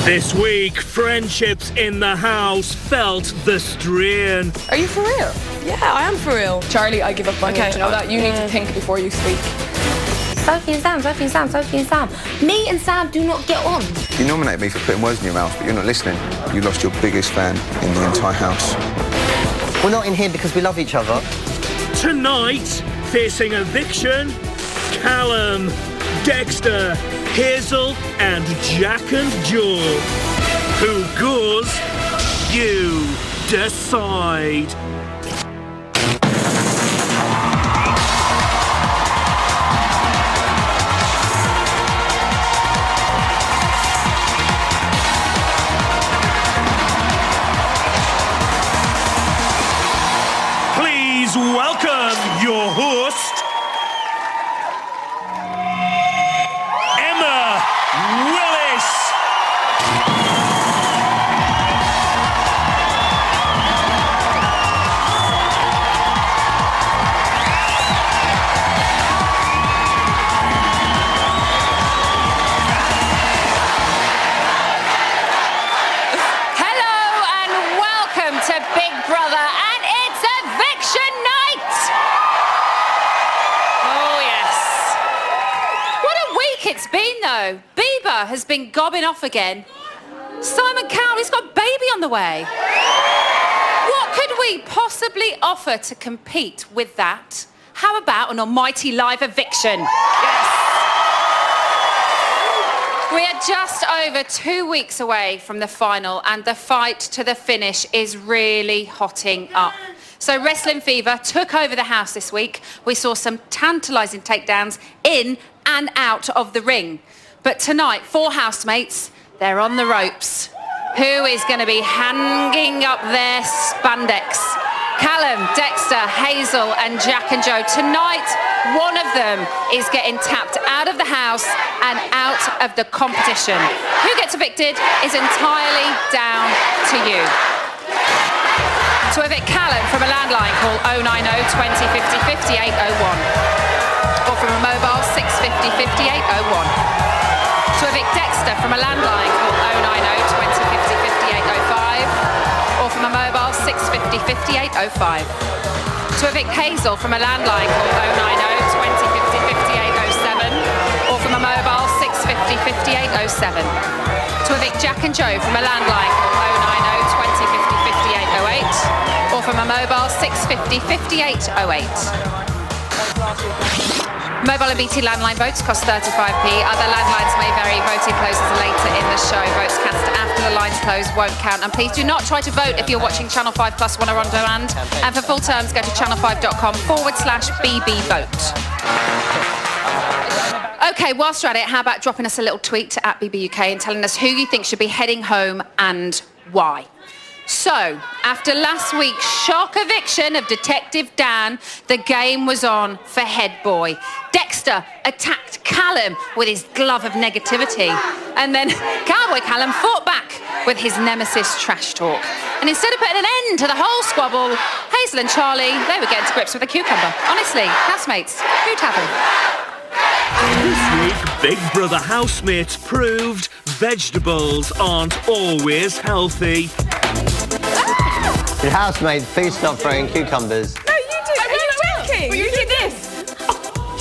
This week, friendships in the house felt the strain. Are you for real? Yeah, I am for real. Charlie, I give up on you. Do you know that? You need to think before you speak. Sophie and Sam. Me and Sam do not get on. You nominate me for putting words in your mouth, but you're not listening. You lost your biggest fan in the entire house. We're not in here because we love each other. Tonight, facing Eviction, Callum, Dexter, Hazel and Jack and Joe. Who goes? You decide. Please welcome your host, has been gobbing off again. Simon Cowley's got a baby on the way. What could we possibly offer to compete with that? How about an almighty live eviction? Yes. We are just over 2 weeks away from the final, and the fight to the finish is really hotting up. So Wrestling Fever took over the house this week. We saw some tantalising takedowns in and out of the ring. But tonight, 4 housemates, they're on the ropes. Who is going to be hanging up their spandex? Callum, Dexter, Hazel and Jack and Joe. Tonight, one of them is getting tapped out of the house and out of the competition. Who gets evicted is entirely down to you. To evict Callum from a landline, call 090 20 50 5801 or from a mobile 650 5801. To evict Dexter from a landline, call 090 20 50 5805 or from a mobile 650 5805. To evict Hazel from a landline, call 090 20 50 5807 or from a mobile 650 5807. To evict Jack and Joe from a landline, call 090 20 50 5808 or from a mobile 650 5808. Mobile and BT landline votes cost 35p. Other landlines may vary. Voting closes later in the show. Votes cast after the lines close won't count. And please do not try to vote if you're watching Channel 5 Plus One or on demand. And for full terms, go to channel5.com/BBVote. OK, whilst you're at it, how about dropping us a little tweet at BBUK and telling us who you think should be heading home and why? So, after last week's shock eviction of Detective Dan, the game was on for Head Boy. Dexter attacked Callum with his glove of negativity. And then Cowboy Callum fought back with his nemesis Trash Talk. And instead of putting an end to the whole squabble, Hazel and Charlie, they were getting to grips with a cucumber. Honestly, housemates, who'd have them? This week, Big Brother housemates proved vegetables aren't always healthy. Your housemates, please stop throwing cucumbers. No, you did. Are you joking? Well, you did this.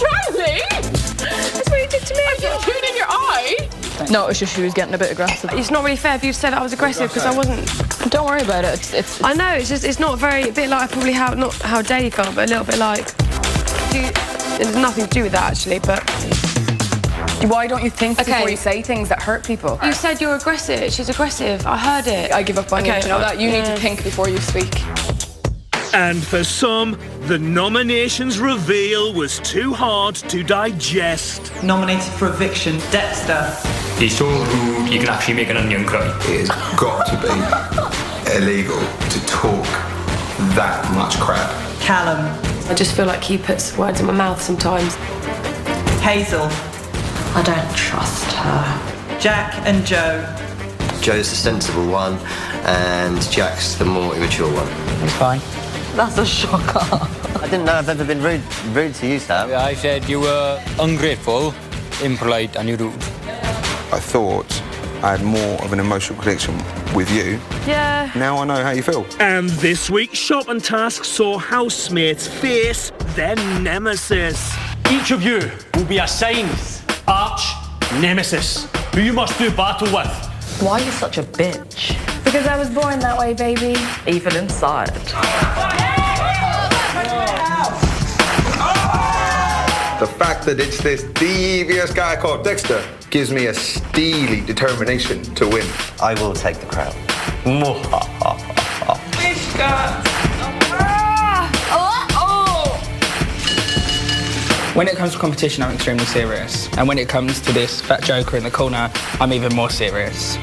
Charlie? That's what you did to me. Are you shooting in your eye? No, it was just she was getting a bit aggressive. It's not really fair if you said I was aggressive because I wasn't. Don't worry about it. It's I know. It's just it's not very. A bit like probably not how Daddy felt, but a little bit like. There's nothing to do with that actually, but. Why don't you think before you say things that hurt people? You said you're aggressive. She's aggressive. I heard it. I give up on you. Do you know that? You need to think before you speak. And for some, the nominations reveal was too hard to digest. Nominated for eviction, Dexter. He's so rude, you can actually make an onion cry. It has got to be illegal to talk that much crap. Callum. I just feel like he puts words in my mouth sometimes. Hazel. I don't trust her. Jack and Joe. Joe's the sensible one, and Jack's the more immature one. It's fine. That's a shocker. I didn't know I've ever been rude to you, Sam. I said you were ungrateful, impolite and you're rude. I thought I had more of an emotional connection with you. Yeah. Now I know how you feel. And this week's shopping task saw housemates face their nemesis. Each of you will be assigned arch nemesis, who you must do battle with. Why are you such a bitch? Because I was born that way, baby. Evil inside. The fact that it's this devious guy called Dexter gives me a steely determination to win. I will take the crown. When it comes to competition, I'm extremely serious. And when it comes to this fat joker in the corner, I'm even more serious.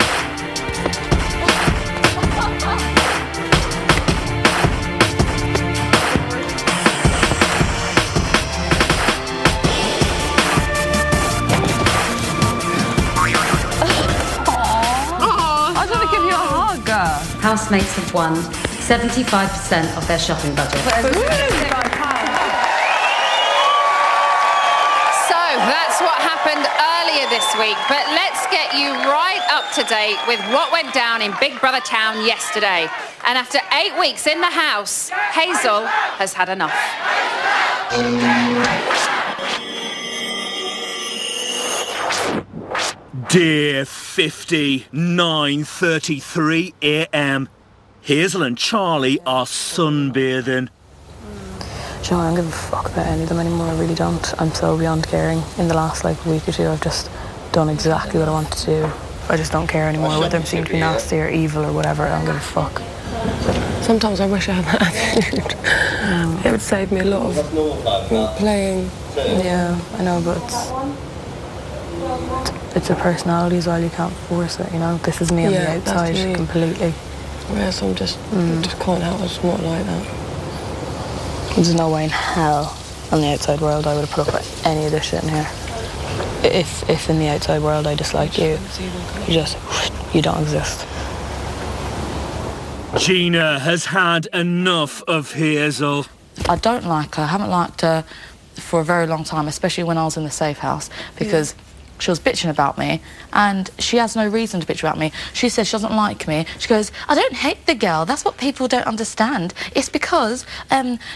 I want to give you a hug. Housemates have won 75% of their shopping budget. So that's what happened earlier this week, but let's get you right up to date with what went down in Big Brother Town yesterday. And after 8 weeks in the house, Hazel has had enough. Dear 50, 9:33 a.m. Hazel and Charlie are sunbathing. Do you know, I don't give a fuck about any of them anymore. I really don't. I'm so beyond caring. In the last week or two, I've just done exactly what I wanted to do. I just don't care anymore whether they seem to be nasty or evil or whatever. I don't give a fuck. Sometimes I wish I had that attitude. It would save me a lot of playing. Yeah, I know, but it's a personality as well. You can't force it, you know. This is me on the outside completely. Whereas I'm just can't help. I'm just not like that. There's no way in hell on the outside world I would have put up with any of this shit in here. If in the outside world I dislike you, you don't exist. Gina has had enough of Hazel. I don't like her. I haven't liked her for a very long time, especially when I was in the safe house, because she was bitching about me, and she has no reason to bitch about me. She says she doesn't like me. She goes, I don't hate the girl. That's what people don't understand. It's because,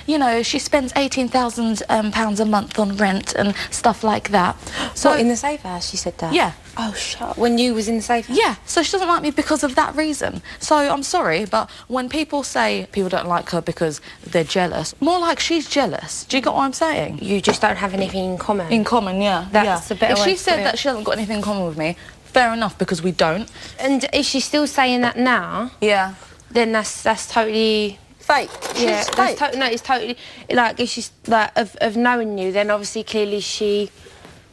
you know, she spends £18,000 a month on rent and stuff like that. So What, in the safe house she said that? Yeah. Oh, shut up. When you was in the safe house? Yeah, so she doesn't like me because of that reason. So I'm sorry, but when people say people don't like her because they're jealous, more like she's jealous. Do you get what I'm saying? You just don't have anything in common. In common, yeah. That's a better If way she to said put it. that she hasn't got anything in common with me, fair enough, because we don't. And is she still saying that now? Yeah. Then that's totally Fake. yeah. She's That's fake. no, it's totally like if she's like of knowing you, then obviously clearly she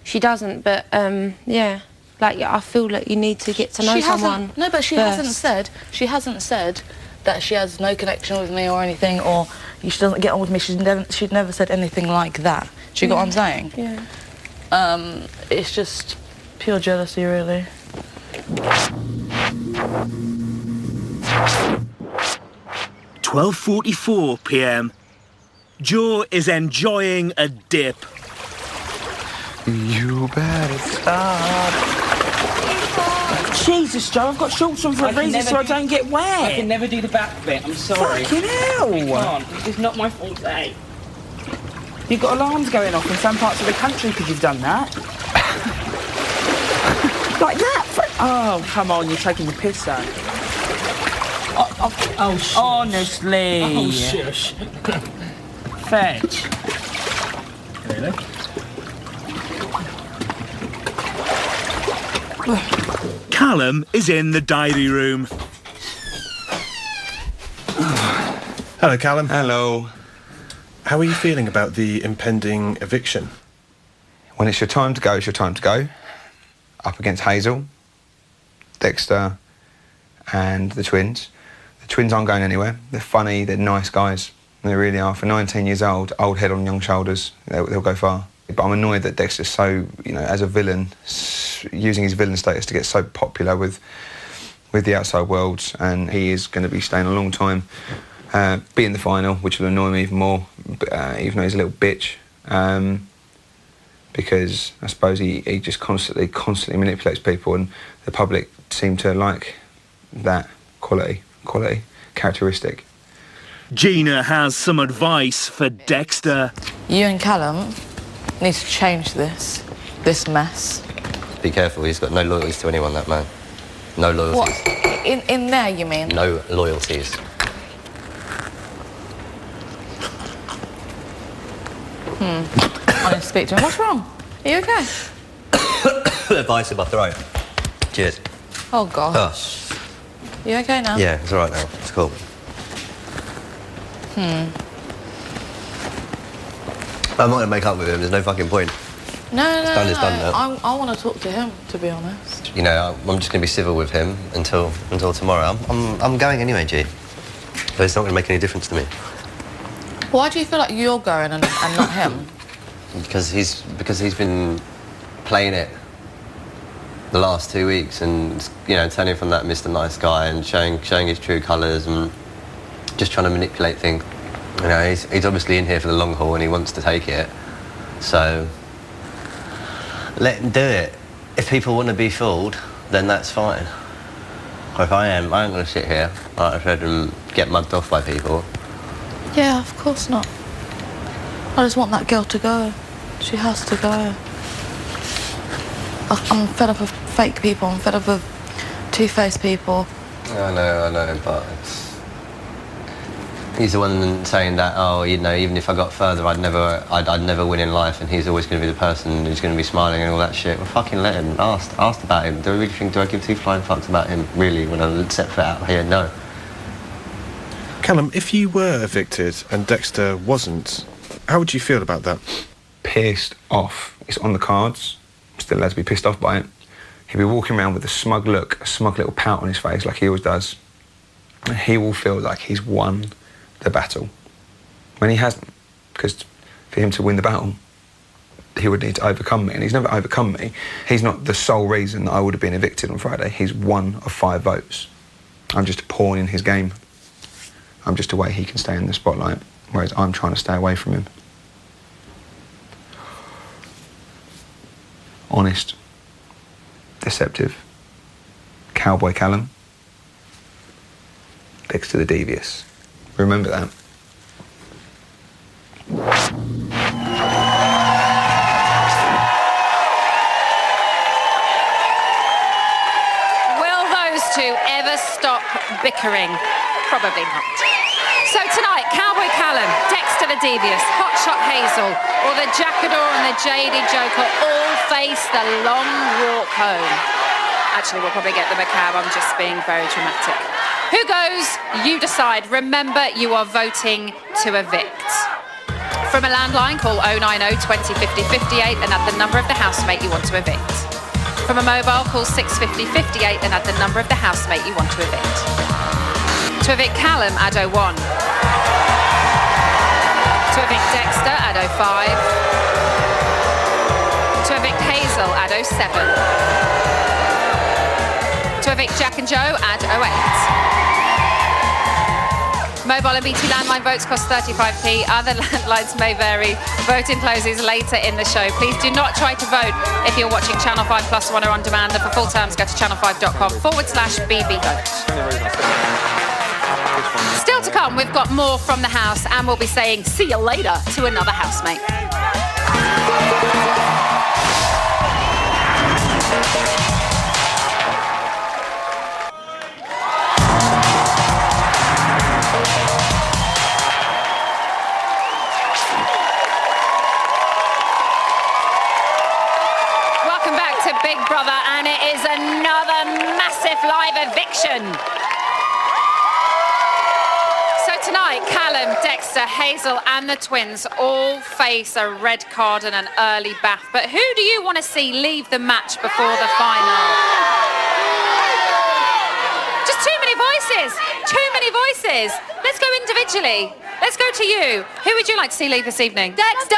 doesn't. But yeah, like I feel like you need to get to know someone. No, but she hasn't said. She hasn't said that she has no connection with me or anything, or she doesn't get on with me. She'd never said anything like that. Do you get what I'm saying? Yeah. It's just pure jealousy, really. 12:44 p.m. Joe is enjoying a dip. You better stop. Jesus, Joe, I've got shorts on for a reason so I don't get wet. I can never do the back bit, I'm sorry. Fucking hell! Can't. It's not my fault today. You've got alarms going off in some parts of the country because you've done that. Like that? Oh, come on, you're taking the piss out. Oh, shush. Honestly. Oh, shush. Fetch. Really? Callum is in the diary room. Hello, Callum. Hello. How are you feeling about the impending eviction? When it's your time to go, it's your time to go. Up against Hazel, Dexter, and the twins. The twins aren't going anywhere. They're funny, they're nice guys. They really are. For 19 years old head on young shoulders, they'll go far. But I'm annoyed that Dexter's so, you know, as a villain, using his villain status to get so popular with the outside world, and he is going to be staying a long time. Be in the final, which will annoy me even more, even though he's a little bitch. because I suppose he just constantly manipulates people, and the public seem to like that quality characteristic. Gina has some advice for Dexter. You and Callum need to change this mess. Be careful, he's got no loyalties to anyone, that man. No loyalties. What? In there, you mean? No loyalties. I need to speak to him. What's wrong? Are you okay? Advice in my throat. Cheers. Oh, God. Oh. You okay now? Yeah, it's all right now. It's cool. I'm not going to make up with him. There's no fucking point. No. Done is done now. I want to talk to him, to be honest. You know, I'm just going to be civil with him until tomorrow. I'm going anyway, G. But it's not going to make any difference to me. Why do you feel like you're going and not him? Because he's been playing it the last 2 weeks, and you know, turning from that Mr. Nice Guy and showing his true colours and just trying to manipulate things. You know, he's obviously in here for the long haul and he wants to take it. So let him do it. If people want to be fooled, then that's fine. If I ain't going to sit here, like I said, and get mugged off by people. Yeah, of course not. I just want that girl to go. She has to go. I'm fed up of fake people. I'm fed up of two-faced people. I know, but he's the one saying that, oh, you know, even if I got further, I'd never win in life, and he's always going to be the person who's going to be smiling and all that shit. Well, fucking let him. Asked about him. Do I give two flying fucks about him, really, when I set foot out here? No. Callum, if you were evicted and Dexter wasn't, how would you feel about that? Pissed off. It's on the cards. Still allowed to be pissed off by it. He'll be walking around with a smug look, a smug little pout on his face, like he always does. And he will feel like he's won the battle, when he hasn't. Because for him to win the battle, he would need to overcome me, and he's never overcome me. He's not the sole reason that I would have been evicted on Friday. He's one of 5 votes. I'm just a pawn in his game. I'm just a way he can stay in the spotlight, whereas I'm trying to stay away from him. Honest, deceptive, cowboy Callum, Dexter the devious. Remember that. Will those two ever stop bickering? Probably not. So tonight, Cowboy Callum, Dexter the Devious, Hotshot Hazel, or the Jackador and the Jaded Joker all face the long walk home. Actually, we'll probably get them a cab. I'm just being very dramatic. Who goes? You decide. Remember, you are voting to evict. From a landline, call 090 20 50 58 and add the number of the housemate you want to evict. From a mobile, call 650 58 and add the number of the housemate you want to evict. To evict Callum, add 01. To evict Dexter, add 05. To evict Hazel, add 07. To evict Jack and Joe, add 08. Mobile and BT landline votes cost 35p. Other landlines may vary. Voting closes later in the show. Please do not try to vote if you're watching Channel 5 Plus One or on demand. And for full terms, go to channel5.com/BB vote. Still to come, we've got more from the house, and we'll be saying see you later to another housemate. Welcome back to Big Brother, and it is another massive live eviction. Tonight, Callum, Dexter, Hazel and the twins all face a red card and an early bath. But who do you want to see leave the match before the final? Just too many voices. Too many voices. Let's go individually. Let's go to you. Who would you like to see leave this evening? Dexter!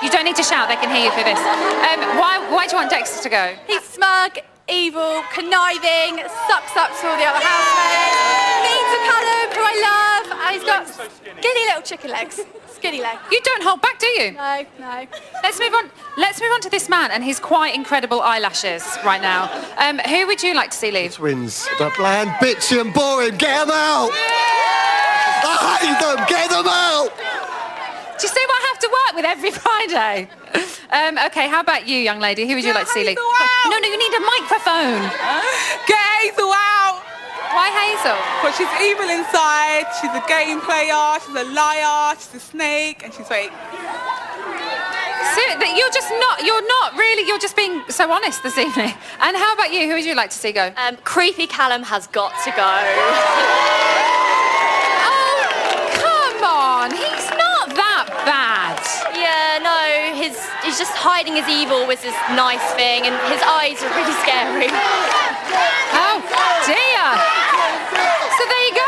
You don't need to shout. They can hear you through this. Why do you want Dexter to go? He's smug, evil, conniving, sucks up to all the other housemates. Mean to Callum, who I love, and he's got skinny little chicken legs. Skinny leg. You don't hold back, do you? No, no. Let's move on. Let's move on to this man and his quite incredible eyelashes right now. Who would you like to see leave? Twins. They're bland, bitchy and boring. Get them out! I hate them! Get them out! Do you see what I have to work with every Friday? OK, how about you, young lady? Who would you like to see leave? No, you need a microphone. Get Hazel out! Why Hazel? Because she's evil inside, she's a game player, she's a liar, she's a snake, and she's fake. So, you're just being so honest this evening. And how about you? Who would you like to see go? Creepy Callum has got to go. Oh, come on. He's not that bad. Yeah, no, he's just hiding his evil with this nice thing, and his eyes are really scary. Oh, dear. So there you go.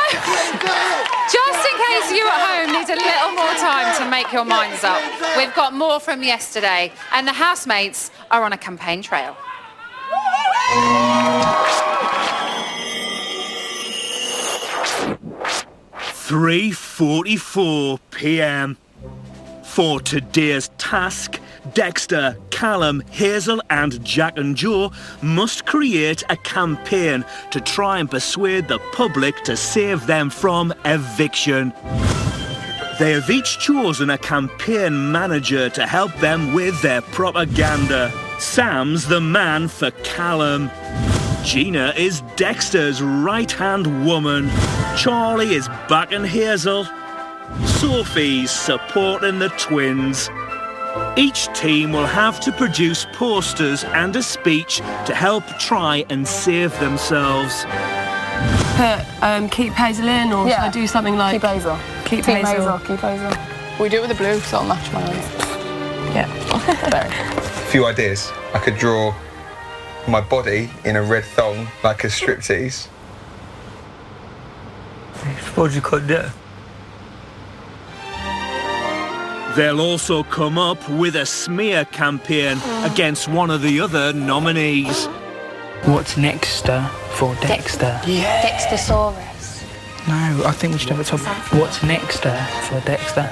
Just in case you at home need a little more time to make your minds up, we've got more from yesterday, and the housemates are on a campaign trail. (3:44 p.m) For today's task, Dexter, Callum, Hazel and Jack and Joe must create a campaign to try and persuade the public to save them from eviction. They have each chosen a campaign manager to help them with their propaganda. Sam's the man for Callum. Gina is Dexter's right-hand woman. Charlie is backing Hazel. Sophie's supporting the twins. Each team will have to produce posters and a speech to help try and save themselves. Keep Hazel in, or should I do something like... Keep Hazel. Keep Hazel. Keep Hazel. We do it with the blue, so it'll match my eyes. Yeah. Very. A few ideas. I could draw my body in a red thong like a striptease. I suppose you could do. They'll also come up with a smear campaign against one of the other nominees. What's next for Dexter? Yeah. Dextersaurus. No, I think we should have a top. What's next for Dexter?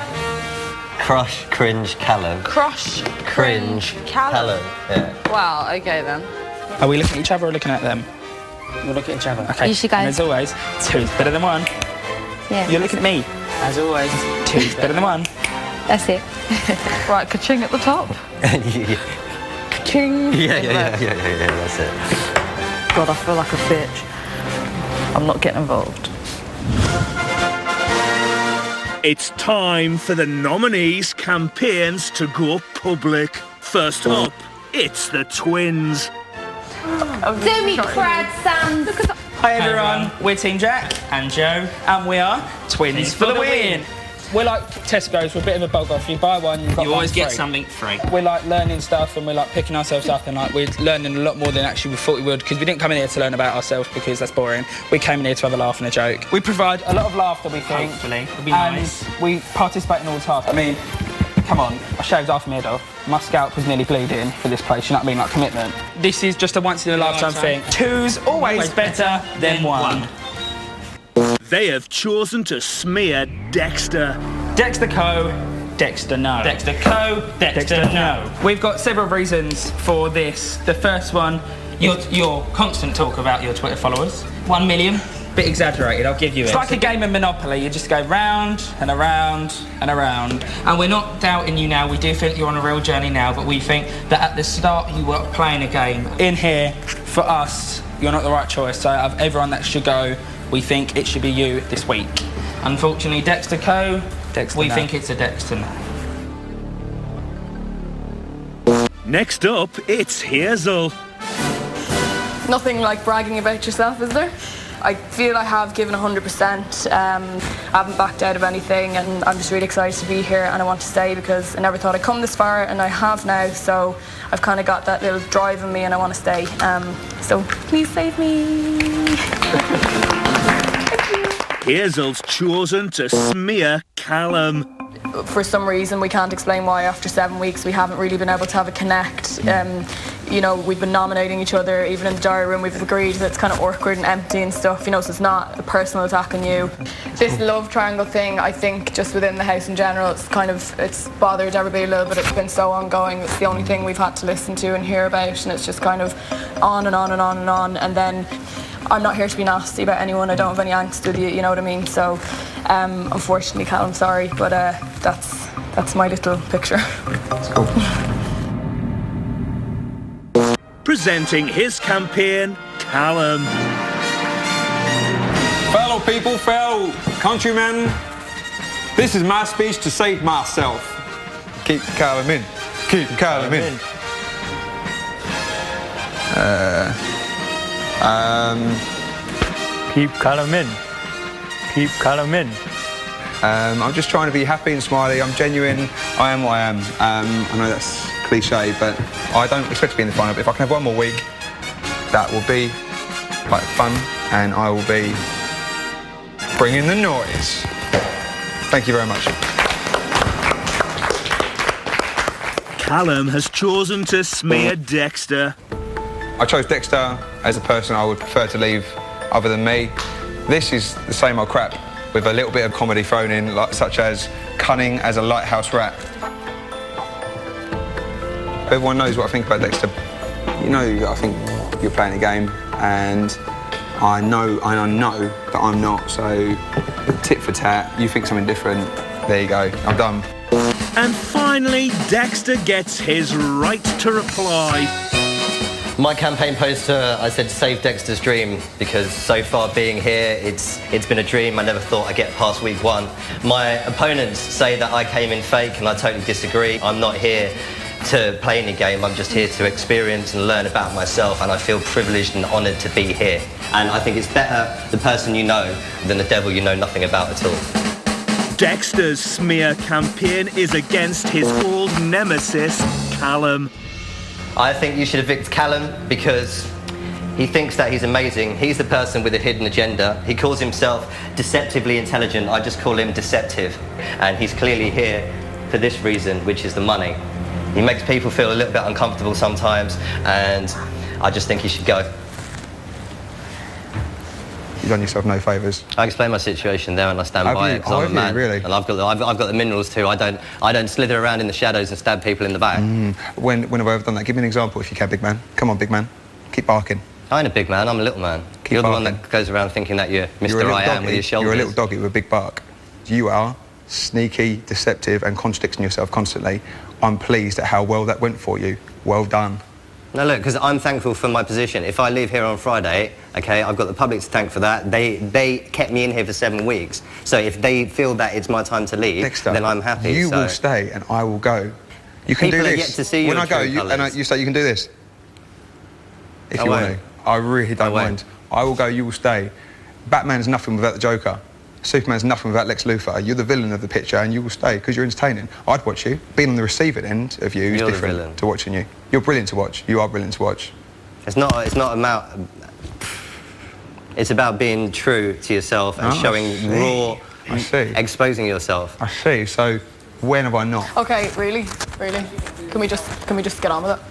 Crush, cringe, Callum. Crush, Cringe, Callum. Yeah. Wow, okay then. Are we looking at each other or looking at them? We'll look at each other. Okay. You should go. And as always, two's better than one. Yeah. You're looking at me. As always, two's better than one. That's it. Right, ka-ching at the top. Yeah, Ka-ching. yeah, that's it. God, I feel like a bitch. I'm not getting involved. It's time for the nominees' campaigns to go public. First up, it's the twins. Do me crad, Sam. Hi everyone, we're Team Jack and Joe, and we are Twins for the Win. We're like Tesco's, we're a bit of a bug off. You buy one, you've got You one always get free. something free. We're like learning stuff and we're like picking ourselves up and like we're learning a lot more than actually we thought we would, because we didn't come in here to learn about ourselves because that's boring. We came in here to have a laugh and a joke. We provide a lot of laughter, we think. Hopefully, it'll be and nice. we participate in all the tasks. I mean, come on, I shaved half my head off. My scalp was nearly bleeding for this place, you know what I mean, like commitment. This is just a once in a lifetime thing. Two's always better than one. They have chosen to smear Dexter. Dexter Co, Dexter No. Dexter Co, Dexter No. We've got several reasons for this. The first one, Your constant talk about your Twitter followers. 1 million. bit exaggerated, I'll give you it. It's It's like a game of Monopoly. You just go round and around and around. And we're not doubting you now. We do think you're on a real journey now, but we think that at the start you were playing a game. In here, for us, you're not the right choice. So out of everyone that should go, we think it should be you this week. Unfortunately, Dexter Co, we No. think it's a Dexter No. Next up, it's Hazel. Nothing like bragging about yourself, is there? I feel I have given 100%. I haven't backed out of anything, and I'm just really excited to be here, and I want to stay because I never thought I'd come this far, and I have now. So I've kind of got that little drive in me, and I want to stay. So please save me. Hazel's chosen to smear Callum. For some reason, we can't explain why after 7 weeks we haven't really been able to have a connect. you know, we've been nominating each other, even in the diary room we've agreed that it's kind of awkward and empty and stuff, you know, so it's not a personal attack on you. This love triangle thing, I think just within the house in general, it's bothered everybody a little bit. It's been so ongoing. It's the only thing we've had to listen to and hear about, and it's just kind of on and on and on and on. And then I'm not here to be nasty about anyone. I don't have any angst with you, you know what I mean? So, unfortunately, Cal, I'm sorry, but that's my little picture. That's cool. Presenting his campaign, Callum. Fellow people, fellow countrymen, this is my speech to save myself. Keep Callum in. Keep Callum in. Keep Callum in. Keep Callum in. I'm just trying to be happy and smiley. I'm genuine. I am what I am. I know that's cliche, but I don't expect to be in the final. But if I can have one more week, that will be like fun, and I will be bringing the noise. Thank you very much. Callum has chosen to smear Dexter. I chose Dexter as a person I would prefer to leave other than me. This is the same old crap with a little bit of comedy thrown in, such as cunning as a lighthouse rat. Everyone knows what I think about Dexter. You know, I think you're playing a game, and I know that I'm not, so tit for tat, you think something different, there you go, I'm done. And finally, Dexter gets his right to reply. My campaign poster, I said save Dexter's dream, because so far being here, it's been a dream. I never thought I'd get past week 1. My opponents say that I came in fake, and I totally disagree. I'm not here to play any game, I'm just here to experience and learn about myself, and I feel privileged and honoured to be here. And I think it's better the person you know than the devil you know nothing about at all. Dexter's smear campaign is against his old nemesis, Callum. I think you should evict Callum because he thinks that he's amazing. He's the person with a hidden agenda. He calls himself deceptively intelligent. I just call him deceptive. And he's clearly here for this reason, which is the money. He makes people feel a little bit uncomfortable sometimes, and I just think he should go. You've done yourself no favours. I explain my situation there, and I stand by it because I'm a man. Really? And I've got the minerals too. I don't slither around in the shadows and stab people in the back. When have I ever done that? Give me an example if you can, big man. Come on, big man. Keep barking. I ain't a big man. I'm a little man. You're barking. the one that goes around thinking that you're Mr. I Am with your shoulders. You're a little doggy with a big bark. You are sneaky, deceptive, and contradicting yourself constantly. I'm pleased at how well that went for you. Well done. No, look, because I'm thankful for my position. If I leave here on Friday, okay, I've got the public to thank for that. They kept me in here for 7 weeks. So if they feel that it's my time to leave, Dexter, then I'm happy. You will stay and I will go. You can do this. People are yet to see when your I go, true you say you can do this. If I you won't. want to. I really don't mind. I will go, you will stay. Batman's nothing without the Joker. Superman's nothing without Lex Luthor. You're the villain of the picture and you will stay because you're entertaining. I'd watch you. Being on the receiving end of you is different to watching you. You're brilliant to watch. You are brilliant to watch. It's not about... It's about being true to yourself and showing raw... I see. Exposing yourself. I see. So when have I not? Okay, really? Really? Can we just get on with it?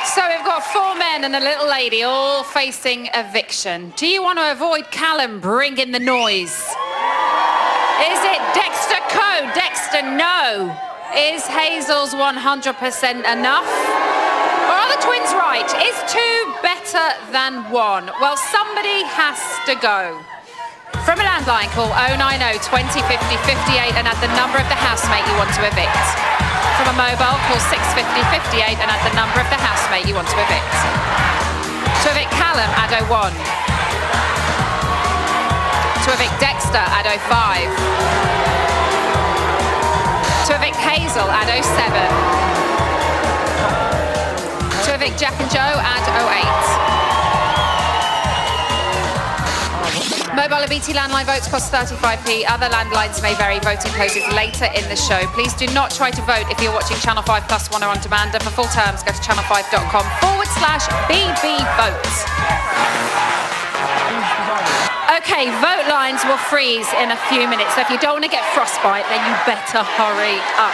So we've got 4 men and a little lady all facing eviction. Do you want to avoid Callum bringing the noise? Is it Dexter Co? Dexter no. Is Hazel's 100% enough? Or are the twins right? Is 2 better than 1? Well, somebody has to go. From a landline, call 090 20 50 58 and add the number of the housemate you want to evict. From a mobile, call 650 58 and add the number of the housemate you want to evict. To evict Callum, add 01. To evict Dexter, add 05. To evict Hazel, add 07. To evict Jack and Joe, add 08. Mobile and BT landline votes cost 35p. Other landlines may vary. Voting closes later in the show. Please do not try to vote if you're watching Channel 5 Plus One or on demand. And for full terms, go to channel5.com/BBVote. OK, vote lines will freeze in a few minutes. So if you don't want to get frostbite, then you better hurry up.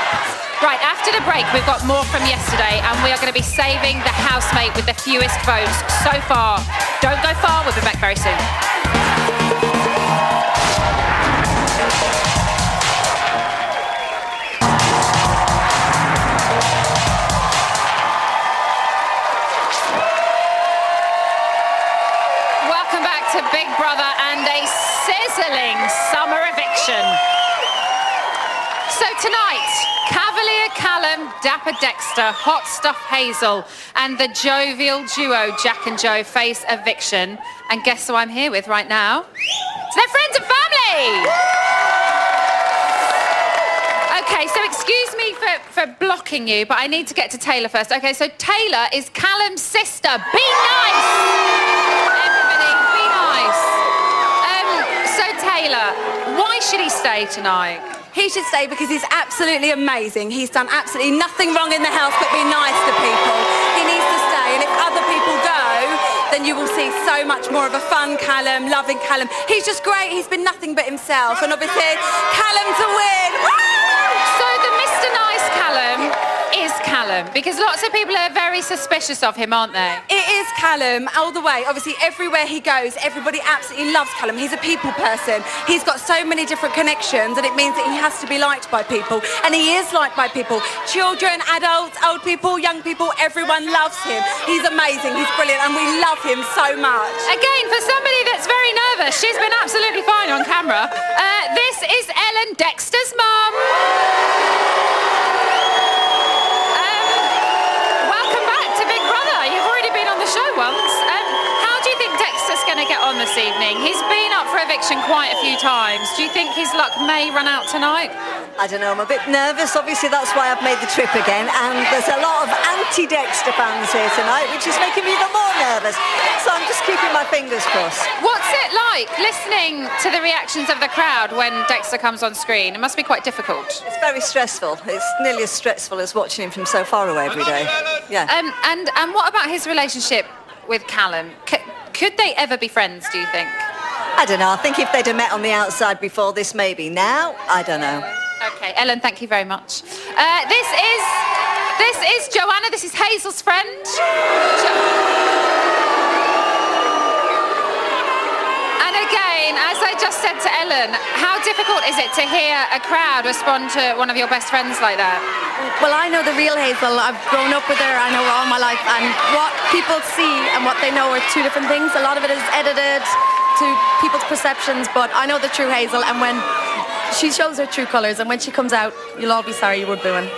Right, after the break, we've got more from yesterday, and we are going to be saving the housemate with the fewest votes so far. Don't go far. We'll be back very soon. Welcome back to Big Brother and a sizzling summer eviction. So tonight, Cavalier Callum, Dapper Dexter, Hot Stuff Hazel, and the jovial duo Jack and Joe face eviction. And guess who I'm here with right now? It's their friends and family! Okay, so excuse me for blocking you, but I need to get to Taylor first. Okay, so Taylor is Callum's sister. Be nice! Everybody, be nice. So Taylor, why should he stay tonight? He should stay because he's absolutely amazing. He's done absolutely nothing wrong in the house but be nice to people. He needs to stay, and if other people go, then you will see so much more of a fun Callum, loving Callum. He's just great. He's been nothing but himself, and obviously, Callum to win. So the Mr. Nice Callum is Callum, because lots of people are very suspicious of him, aren't they? It is Callum all the way. Obviously, everywhere he goes, everybody absolutely loves Callum. He's a people person. He's got so many different connections, and it means that he has to be liked by people, and he is liked by people. Children, adults, old people, young people, everyone loves him. He's amazing. He's brilliant, and we love him so much. Again, for somebody that's very nervous, she's been absolutely fine on camera. This is Ellen, Dexter's mum. Welcome back to Big Brother. You've already been on the show once. How do you think Dexter's going to get on this evening? He's been up for eviction quite a few times. Do you think his luck may run out tonight? I don't know, I'm a bit nervous. Obviously, that's why I've made the trip again. And there's a lot of anti-Dexter fans here tonight, which is making me even more nervous. So I'm just keeping my fingers crossed. What's it like listening to the reactions of the crowd when Dexter comes on screen? It must be quite difficult. It's very stressful. It's nearly as stressful as watching him from so far away every day. Yeah. And what about his relationship with Callum? Could they ever be friends, do you think? I don't know. I think if they'd have met on the outside before this, maybe. Now, I don't know. Okay, Ellen, thank you very much. This is Joanna. This is Hazel's friend. And again, as I just said to Ellen, how difficult is it to hear a crowd respond to one of your best friends like that? Well, I know the real Hazel. I've grown up with her. I know her all my life. And what people see and what they know are two different things. A lot of it is edited to people's perceptions, but I know the true Hazel, and when she shows her true colours, and when she comes out, you'll all be sorry you were booing.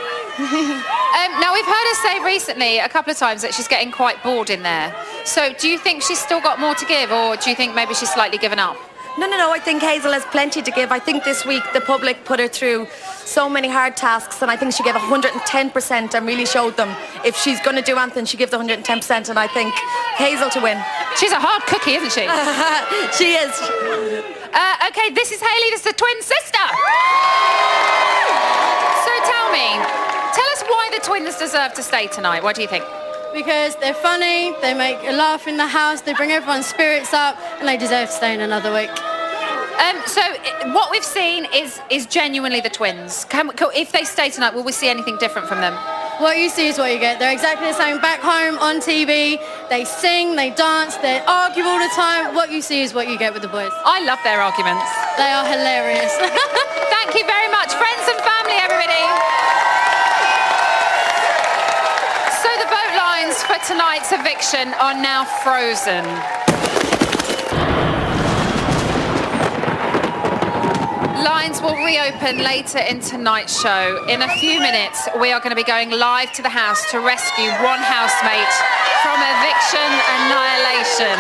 Now, we've heard her say recently a couple of times that she's getting quite bored in there. So do you think she's still got more to give, or do you think maybe she's slightly given up? No, I think Hazel has plenty to give. I think this week the public put her through so many hard tasks, and I think she gave 110% and really showed them if she's going to do anything, she gives 110%, and I think Hazel to win. She's a hard cookie, isn't she? She is. OK, this is Hayley, this is the twin sister. So tell us why the twins deserve to stay tonight. What do you think? Because they're funny, they make a laugh in the house, they bring everyone's spirits up, and they deserve to stay in another week. So what we've seen is genuinely the twins. If they stay tonight, will we see anything different from them? What you see is what you get. They're exactly the same back home on TV. They sing, they dance, they argue all the time. What you see is what you get with the boys. I love their arguments. They are hilarious. Thank you very much. Friends and family, everybody. So the vote lines for tonight's eviction are now frozen. Lines will reopen later in tonight's show. In a few minutes, we are going to be going live to the house to rescue one housemate from eviction annihilation.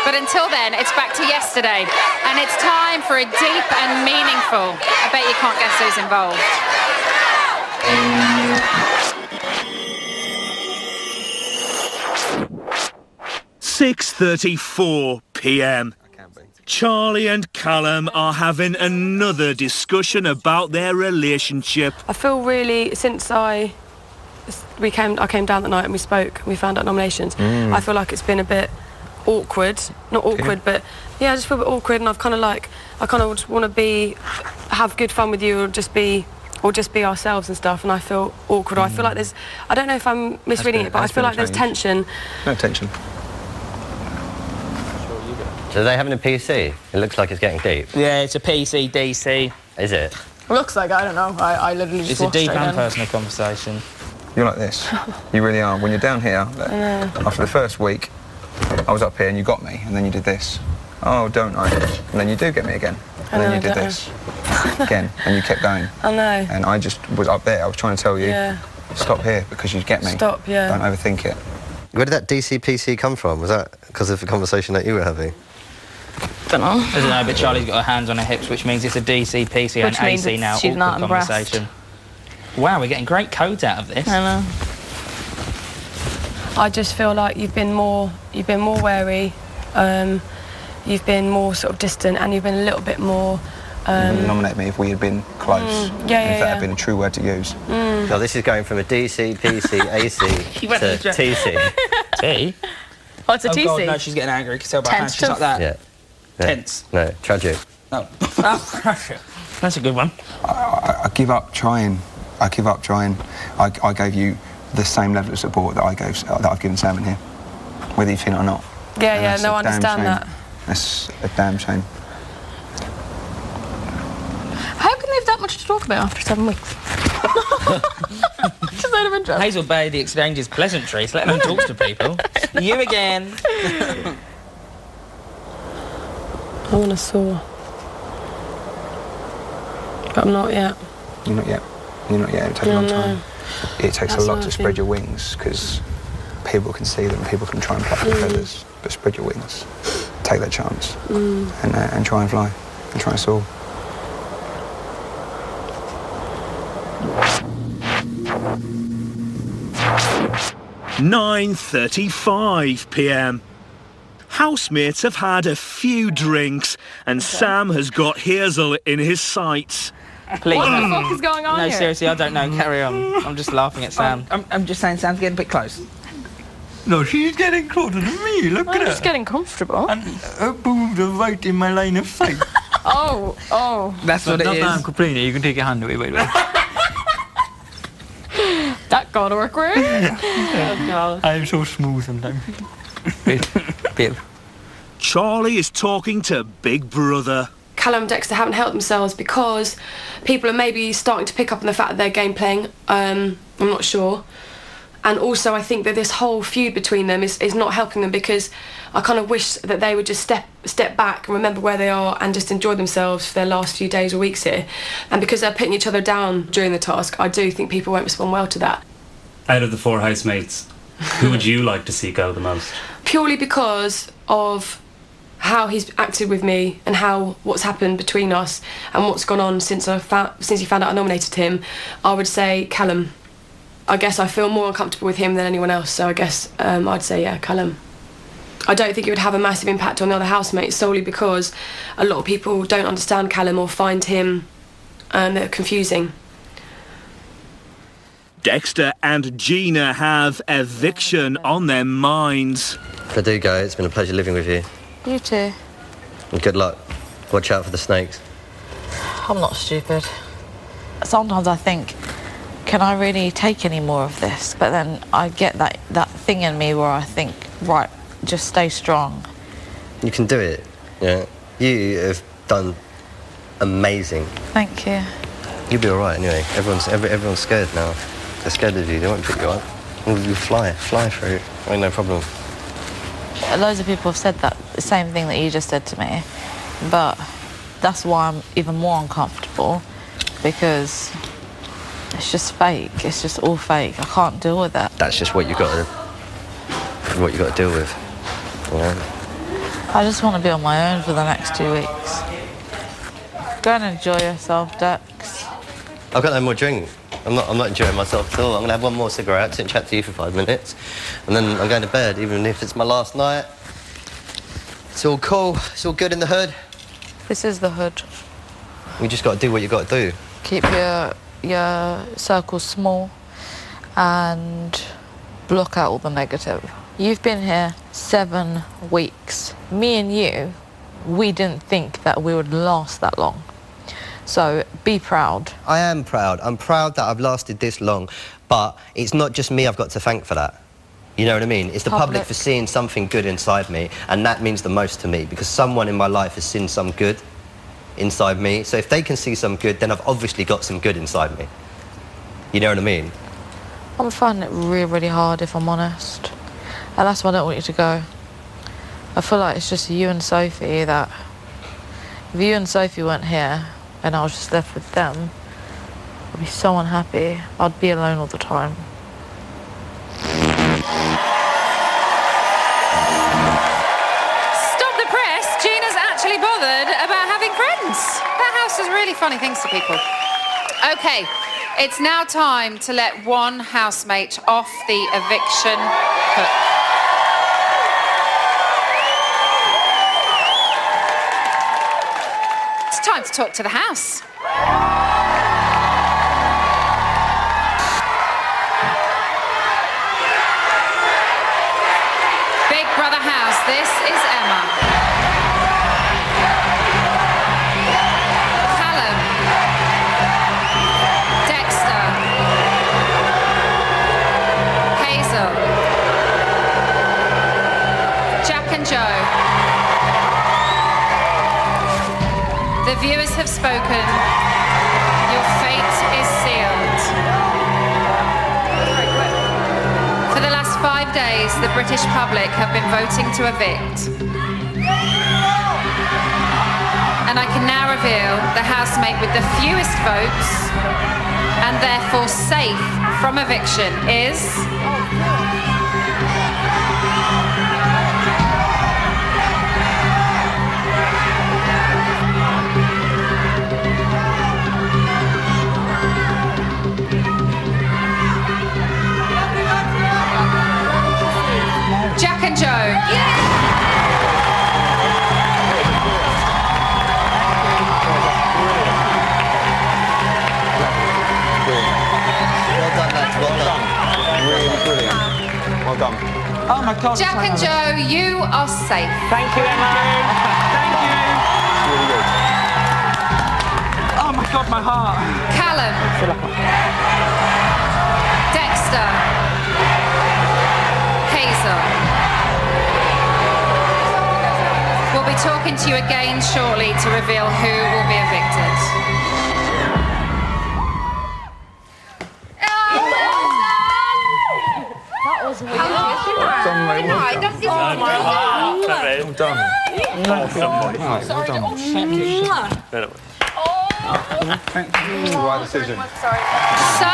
But until then, it's back to yesterday, and it's time for a deep and meaningful. I bet you can't guess who's involved. 6:34 p.m. Charlie and Callum are having another discussion about their relationship. I feel really, since I came down that night and we spoke, and we found out nominations, I feel like it's been a bit awkward. Not awkward, but yeah, I just feel a bit awkward, and I kind of just want to have good fun with you, or just be ourselves and stuff, and I feel awkward. I feel like I don't know if I'm misreading it, but I feel like there's tension. No tension. So are they having a PC? It looks like it's getting deep. Yeah, it's a PC, DC. Is it? It looks like, I don't know, I literally just It's a deep and personal conversation. You're like this. You really are. When you're down here, after the first week, I was up here and you got me, and then you did this. Oh, don't I? And then you do get me again. And then you did this. Again. And you kept going. I know. And I just was up there. I was trying to tell you, stop here, because you get me. Stop, yeah. Don't overthink it. Where did that DC-PC come from? Was that because of the conversation that you were having? Don't know. I don't know, but Charlie's got her hands on her hips, which means it's a DC, PC and AC now. She's not Awkward conversation. Wow, we're getting great codes out of this. I know. I just feel like you've been more wary, you've been more sort of distant, and you've been a little bit more... You wouldn't nominate me if we had been close. If that had been a true word to use. No, this is going from a DC, PC, AC to TC. T? Oh, it's a TC? God, no, she's getting angry. You can tell by her hands. She's like that. Yeah. Tense. No, tragic. No. That's a good one. I give up trying. I give up trying. I gave you the same level of support that I've given Sam in here, whether you feel it or not. Yeah, no, I understand that. That's a damn shame. How can they have that much to talk about after 7 weeks? Just out of interest. Hazel Bay, the exchange is pleasantries. Let them talk to people. You again. I want to soar. But I'm not yet. You're not yet. You're not yet. It takes a long time. It takes a lot to spread your wings, because people can see them, people can try and pluck the feathers, but spread your wings. Take that chance and try and fly and try and soar. (9:35 p.m). Housemates have had a few drinks, and Sam has got Hazel in his sights. Please. What the fuck is going on No, here? seriously, I don't know. Carry on. I'm just laughing at Sam. I'm just saying Sam's getting a bit close. No, she's getting closer to me. Look at her. I'm just getting comfortable. And her boobs are right in my line of sight. Oh. That's what it is. Not that I'm complaining. You can take your hand away. Wait. That got awkward. Oh, God. I'm so smooth sometimes. Bill. Charlie is talking to Big Brother. Callum and Dexter haven't helped themselves because people are maybe starting to pick up on the fact that they're game playing. I'm not sure. And also I think that this whole feud between them is not helping them, because I kind of wish that they would just step back and remember where they are and just enjoy themselves for their last few days or weeks here. And because they're putting each other down during the task, I do think people won't respond well to that. Out of the 4 housemates, who would you like to see go the most? Purely because of how he's acted with me and what's happened between us and what's gone on since he found out I nominated him, I would say Callum. I guess I feel more uncomfortable with him than anyone else, so I guess I'd say, yeah, Callum. I don't think it would have a massive impact on the other housemates, solely because a lot of people don't understand Callum or find him confusing. Dexter and Gina have eviction on their minds. If I do go, it's been a pleasure living with you. You too. And good luck. Watch out for the snakes. I'm not stupid. Sometimes I think, can I really take any more of this? But then I get that thing in me where I think, right, just stay strong. You can do it. Yeah. You have done amazing. Thank you. You'll be all right anyway. Everyone's scared now. They're scared of you. They won't pick you up. You fly through. Ain't no problem. Loads of people have said the same thing that you just said to me, but that's why I'm even more uncomfortable, because it's just fake. It's just all fake. I can't deal with it. That's just what you got to deal with. You know? I just want to be on my own for the next 2 weeks. Go and enjoy yourself, Dex. I've got no more drink. I'm not enjoying myself at all. I'm going to have one more cigarette, sit and chat to you for 5 minutes, and then I'm going to bed, even if it's my last night. It's all cool. It's all good in the hood. This is the hood. We just got to do what you got to do. Keep your circles small and block out all the negative. You've been here 7 weeks. Me and you, we didn't think that we would last that long. So be proud. I am proud. I'm proud that I've lasted this long, but it's not just me I've got to thank for that. You know what I mean? It's the public for seeing something good inside me, and that means the most to me, because someone in my life has seen some good inside me. So if they can see some good, then I've obviously got some good inside me. You know what I mean? I'm finding it really, really hard, if I'm honest. And that's why I don't want you to go. I feel like it's just you and Sophie that... If you and Sophie weren't here, and I was just left with them, I'd be so unhappy. I'd be alone all the time. Stop the press. Gina's actually bothered about having friends. That house does really funny things to people. OK, it's now time to let one housemate off the eviction hook. It's time to talk to the house. Big Brother house, this is Emma. Callum. Dexter. Hazel. Jack and Joe. The viewers have spoken. Your fate is sealed. For the last 5 days, the British public have been voting to evict. And I can now reveal the housemate with the fewest votes, and therefore safe from eviction, is... Jack and Joe. Well done, lads. Well done. Really brilliant. Well done. Oh my God. Jack and Joe, you are safe. Thank you, Emma. Thank you. Really good. Oh my God, my heart. Callum. Dexter. Hazel. We'll be talking to you again shortly to reveal who will be evicted. That was weird. Well done. Right decision. So,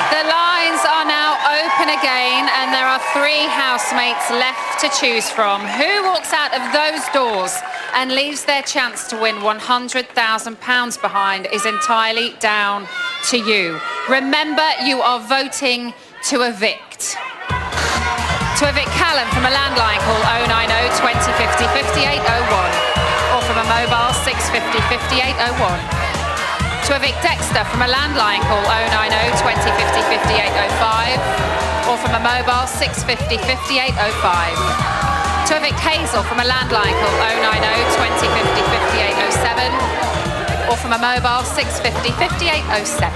the lines are now open again, and there are 3 housemates left to choose from. Who walks out of those doors and leaves their chance to win £100,000 behind is entirely down to you. Remember, you are voting to evict. To evict Callum from a landline call 090 20 50 58 01, or from a mobile 650 58 01. To evict Dexter from a landline call 090 20 50 58 05, or from a mobile 650 58 05. To evict Hazel from a landline call 090 20 50 58 07, or from a mobile 650 58 07.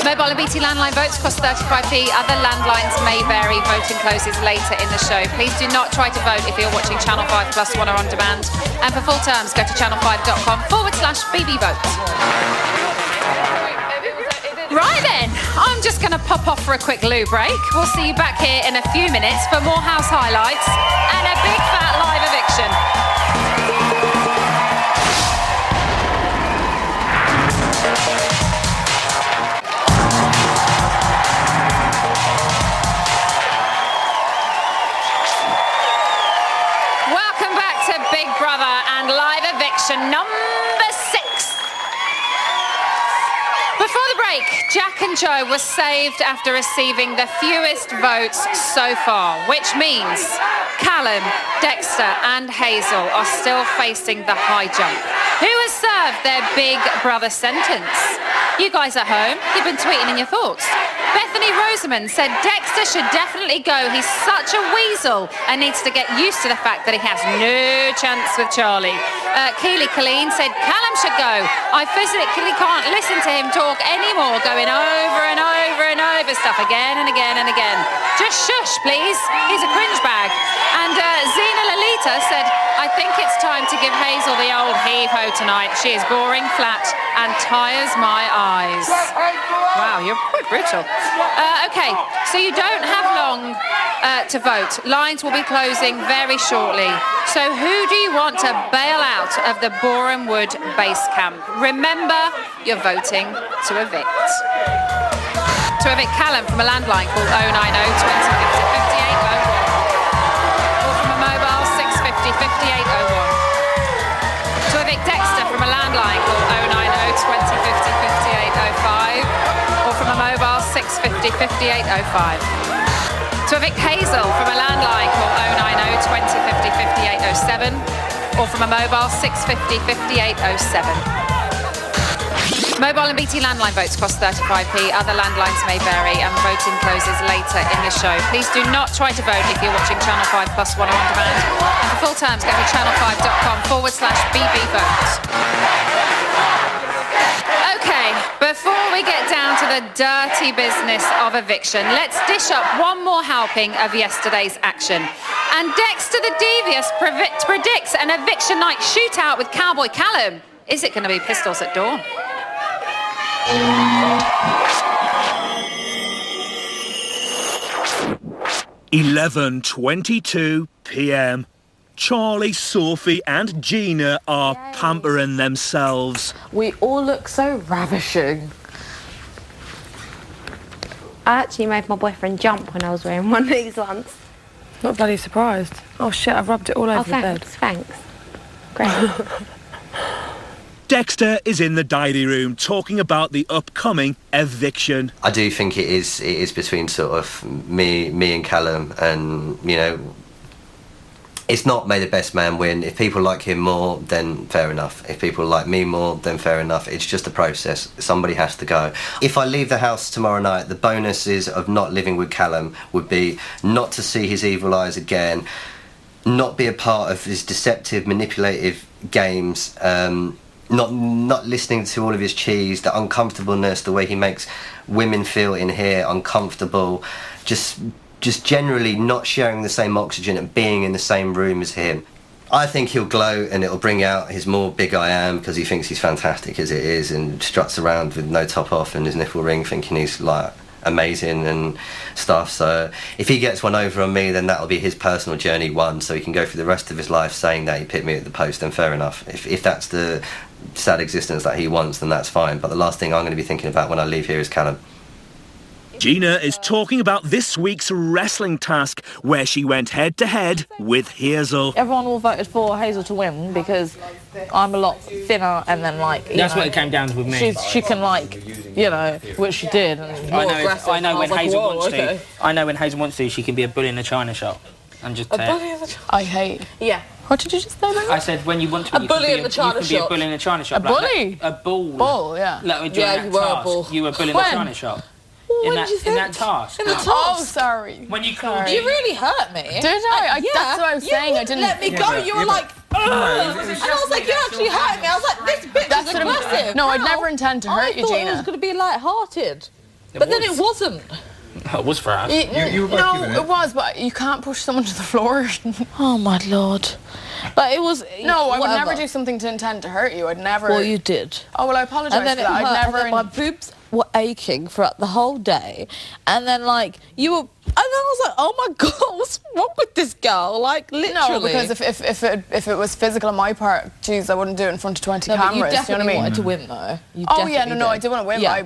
Mobile and BT landline votes cost 35p. Other landlines may vary. Voting closes later in the show. Please do not try to vote if you're watching Channel 5 Plus One or on demand. And for full terms, go to channel5.com/BBVote. Right then, I'm just going to pop off for a quick loo break. We'll see you back here in a few minutes for more house highlights and a big fat live eviction. Welcome back to Big Brother and live eviction number 6. Before the break, break, Jack and Joe were saved after receiving the fewest votes so far, which means Callum, Dexter and Hazel are still facing the high jump. Who has served their big brother sentence? You guys at home, you've been tweeting in your thoughts. Bethany Rosamond said Dexter should definitely go. He's such a weasel and needs to get used to the fact that he has no chance with Charlie. Keely Colleen said Callum should go. I physically can't listen to him talk anymore, going over and over and over stuff again and again and again. Just shush, please. He's a cringe bag. And Zena Lolita said, I think it's time to give Hazel the old heave-ho tonight. She is boring, flat and tires my eyes. Wow, you're quite brutal. OK, so you don't have long to vote. Lines will be closing very shortly. So who do you want to bail out of the Boreham Wood base camp? Remember, you're voting to evict. To evict Callum from a landline called 090 2050 5801. Or from a mobile 650 5801. To evict Dexter from a landline called 090 2050 5805. Or from a mobile 650 5805. To evict Hazel from a landline called 090 2050 5807. Or from a mobile 650 5807. Mobile and BT landline votes cost 35p. Other landlines may vary and voting closes later in the show. Please do not try to vote if you're watching Channel 5 Plus One on demand. And for full terms, go to channel5.com/bbvote. Okay, before we get down to the dirty business of eviction, let's dish up one more helping of yesterday's action. And Dexter the Devious predicts an eviction night shootout with Cowboy Callum. Is it going to be pistols at dawn? 11:22 p.m. Charlie, Sophie and Gina are pampering themselves. We all look so ravishing. I actually made my boyfriend jump when I was wearing one of these ones. Not bloody surprised. Oh shit, I've rubbed it all over the bed. Thanks. Great. Dexter is in the diary room talking about the upcoming eviction. I do think it is between sort of me and Callum, and you know, it's not may the best man win. If people like him more, then fair enough. If people like me more, then fair enough. It's just a process. Somebody has to go. If I leave the house tomorrow night, the bonuses of not living with Callum would be not to see his evil eyes again, not be a part of his deceptive, manipulative games, not listening to all of his cheese, the uncomfortableness, the way he makes women feel in here uncomfortable, just generally not sharing the same oxygen and being in the same room as him. I think he'll glow and it'll bring out his more big I am, because he thinks he's fantastic as it is and struts around with no top off and his nipple ring thinking he's like amazing and stuff. So if he gets one over on me, then that'll be his personal journey won, so he can go through the rest of his life saying that he picked me at the post, then fair enough. If that's the sad existence that he wants, then that's fine. But the last thing I'm going to be thinking about when I leave here is Callum. Gina is talking about this week's wrestling task, where she went head-to-head with Hazel. Everyone all voted for Hazel to win because I'm a lot thinner, and then like that's what it came down to with me. She can like, you know, which she did. And I know when Hazel wants to. I know when Hazel wants to, she can be a bully in a china shop and just. I hate. Yeah. What did you just say, baby? I said when you want to, a bully in the china shop. You can be a bully in a china shop. A bully? A bull. Bull, yeah. Like, yeah, you were a bull. You were a bully in the china shop. In that task. In the task? Oh, sorry. When you called You really hurt me. Did I? Yeah. That's what I was saying. I didn't let me go. You were like, and I was like, you actually hurt me. I was like, this bitch is aggressive. No, I'd never intend to hurt you, Gina. I thought it was going to be light-hearted. But then it wasn't. It was for us. No, it was, but you can't push someone to the floor. Oh, my Lord. But it was... No, I would never do something to intend to hurt you. I'd never... Well, you did. Oh, well, I apologise for that. I'd never... And then my boobs were aching throughout the whole day. And then, like, you were... And then I was like, oh, my God, what's wrong with this girl? Like, literally. No, because if it was physical on my part, geez, I wouldn't do it in front of 20 cameras. You definitely you know what I mean? wanted to win, though. Oh, yeah, no, I did want to win, but I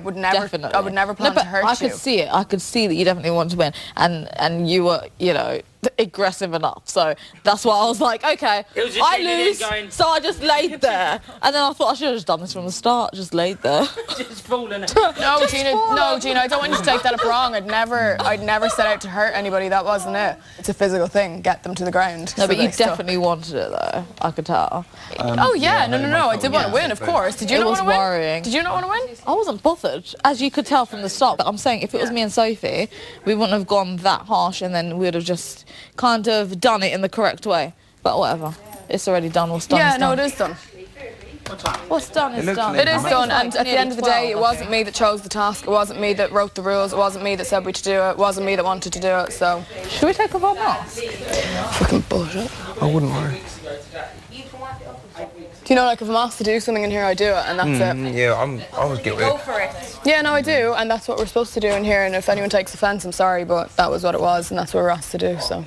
would never plan to hurt you. I could see it. I could see that you definitely wanted to win. And you were, you know... aggressive enough. So that's why I was like, okay, I lose, so I just laid there. And then I thought I should have just done this from the start, just laid there. Just falling. No, Gina, I don't want you to take that up wrong. I'd never set out to hurt anybody. That wasn't it. It's a physical thing. Get them to the ground. No, but you definitely wanted it, though. I could tell. Oh, yeah. No. I did want to win, of course. Did you not want to win? It was worrying. Did you not want to win? I wasn't bothered, as you could tell from the start. But I'm saying, if it was me and Sophie, we wouldn't have gone that harsh, and then we would have just kind of done it in the correct way. But whatever. It's already done. What's done is done. Yeah, no, it is done. What's done is done. It is done, and at the end of the day, it wasn't me that chose the task. It wasn't me that wrote the rules. It wasn't me that said we to do it. It wasn't me that wanted to do it, so... Should we take off our mask? Fucking bullshit. I wouldn't worry. Do you know, like, if I'm asked to do something in here, I do it, and that's it. Yeah, I was guilty. Go for it. Yeah, no, I do, and that's what we're supposed to do in here, and if anyone takes offence, I'm sorry, but that was what it was, and that's what we're asked to do, so...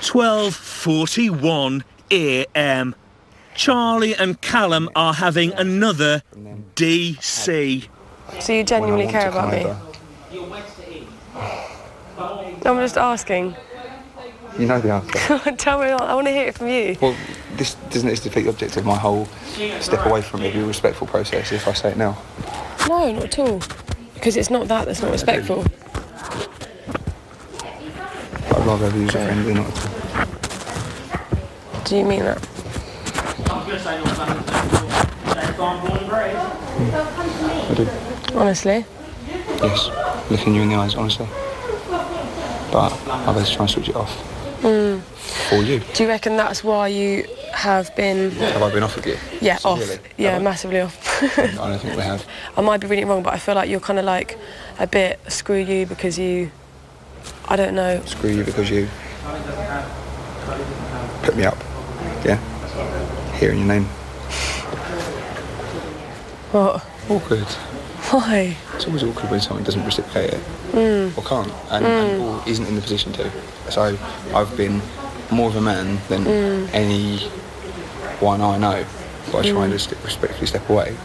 12:41 a.m. Charlie and Callum are having another DC. So you genuinely care about me? I'm just asking. You know the answer. Tell me, I want to hear it from you. Well, this doesn't this defeat the object of my whole step away from it, be a respectful process if I say it now? No, not at all. Because it's not that's not respectful. I'd rather have you as a friend than not at all. Do you mean that? I do. Honestly? Yes. Looking you in the eyes, honestly. But I better try and switch it off. For you. Do you reckon that's why you have been... Have I been off with you? Yeah, Severely? off. Yeah, massively off. I don't think we have. I might be reading it wrong, but I feel like you're kind of like a bit screw you because you... I don't know. Screw you because you... put me up. Yeah? Hearing your name. What? Awkward. Why? It's always awkward when someone doesn't reciprocate it. Or can't. And or isn't in the position to. So I've been more of a man than anyone I know. But I try and just respectfully step away.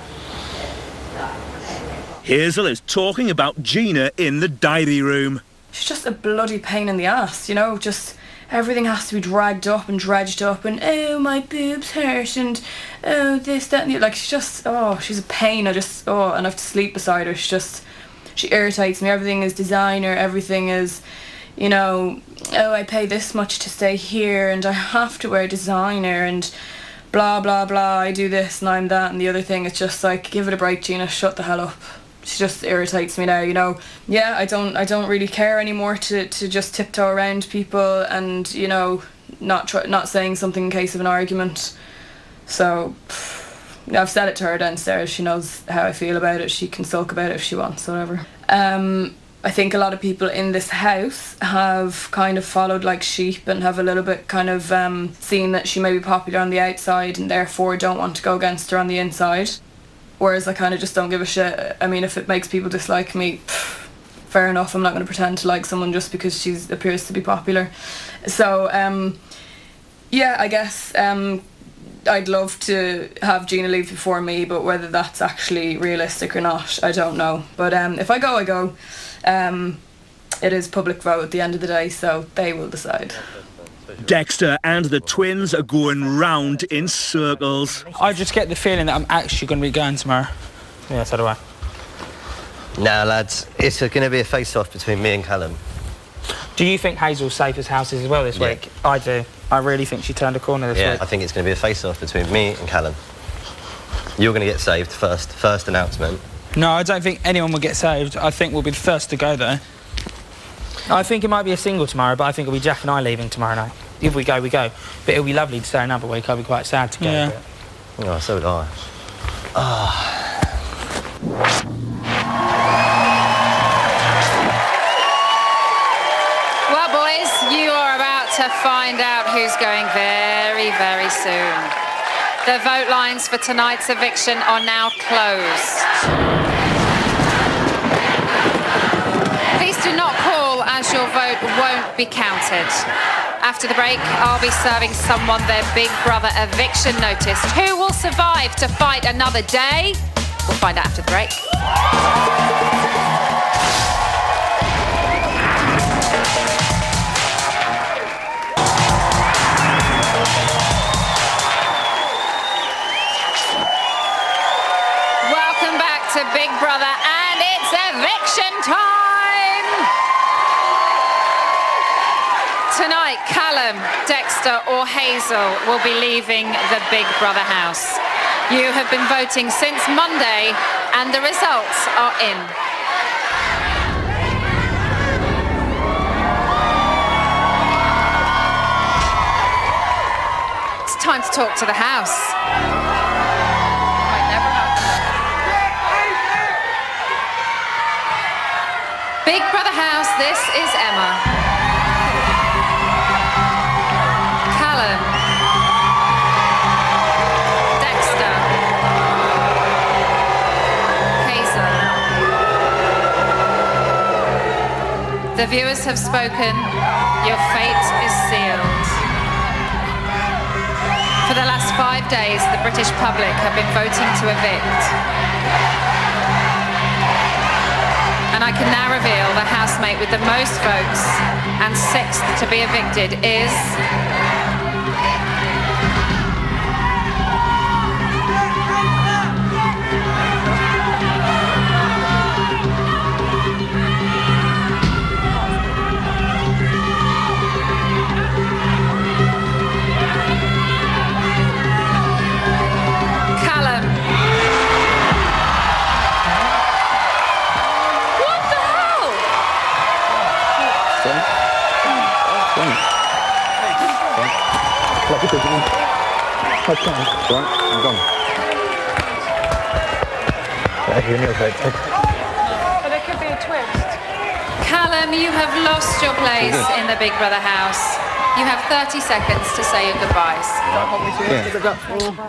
Hazel is talking about Gina in the diary room. She's just a bloody pain in the ass, you know, just everything has to be dragged up and dredged up and oh my boobs hurt and oh this, that and the like she's a pain. And I have to sleep beside her. She irritates me. Everything is designer, everything is, you know, oh I pay this much to stay here and I have to wear designer and blah blah blah, I do this and I'm that and the other thing. It's just like, give it a break, Gina, shut the hell up. She just irritates me now, you know. Yeah, I don't really care anymore to just tiptoe around people and, you know, not saying something in case of an argument. So I've said it to her downstairs. She knows how I feel about it. She can sulk about it if she wants, whatever. I think a lot of people in this house have kind of followed like sheep and have a little bit kind of seen that she may be popular on the outside and therefore don't want to go against her on the inside. Whereas I kind of just don't give a shit. I mean, if it makes people dislike me, fair enough. I'm not going to pretend to like someone just because she appears to be popular. So, yeah, I guess I'd love to have Gina leave before me, but whether that's actually realistic or not, I don't know. But if I go, I go. It is public vote at the end of the day, so they will decide. Dexter and the twins are going round in circles. I just get the feeling that I'm actually going to be going tomorrow. Yeah, so do I. Now, lads, it's going to be a face-off between me and Callum. Do you think Hazel's safe as houses as well this week? I do. I really think she turned a corner this week. Yeah, I think it's going to be a face-off between me and Callum. You're going to get saved first announcement. No, I don't think anyone will get saved. I think we'll be the first to go there. I think it might be a single tomorrow, but I think it'll be Jack and I leaving tomorrow night. If we go, we go. But it'll be lovely to stay another week. I'll be quite sad to go. Yeah. Oh, so would I. Well, boys, you are about to find out who's going very, very soon. The vote lines for tonight's eviction are now closed. Please do not call, as your vote won't be counted. After the break, I'll be serving someone their Big Brother eviction notice. Who will survive to fight another day? We'll find out after the break. Tonight, Callum, Dexter or Hazel will be leaving the Big Brother house. You have been voting since Monday and the results are in. It's time to talk to the house. Big Brother house, this is Emma. Callum. Dexter. Hazel. The viewers have spoken. Your fate is sealed. For the last 5 days, the British public have been voting to evict. And I can now reveal the housemate with the most votes and 6th to be evicted is... Callum. What the hell? Right, I'm gone. But there could be a twist. Callum, you have lost your place in the Big Brother house. You have 30 seconds to say your goodbyes.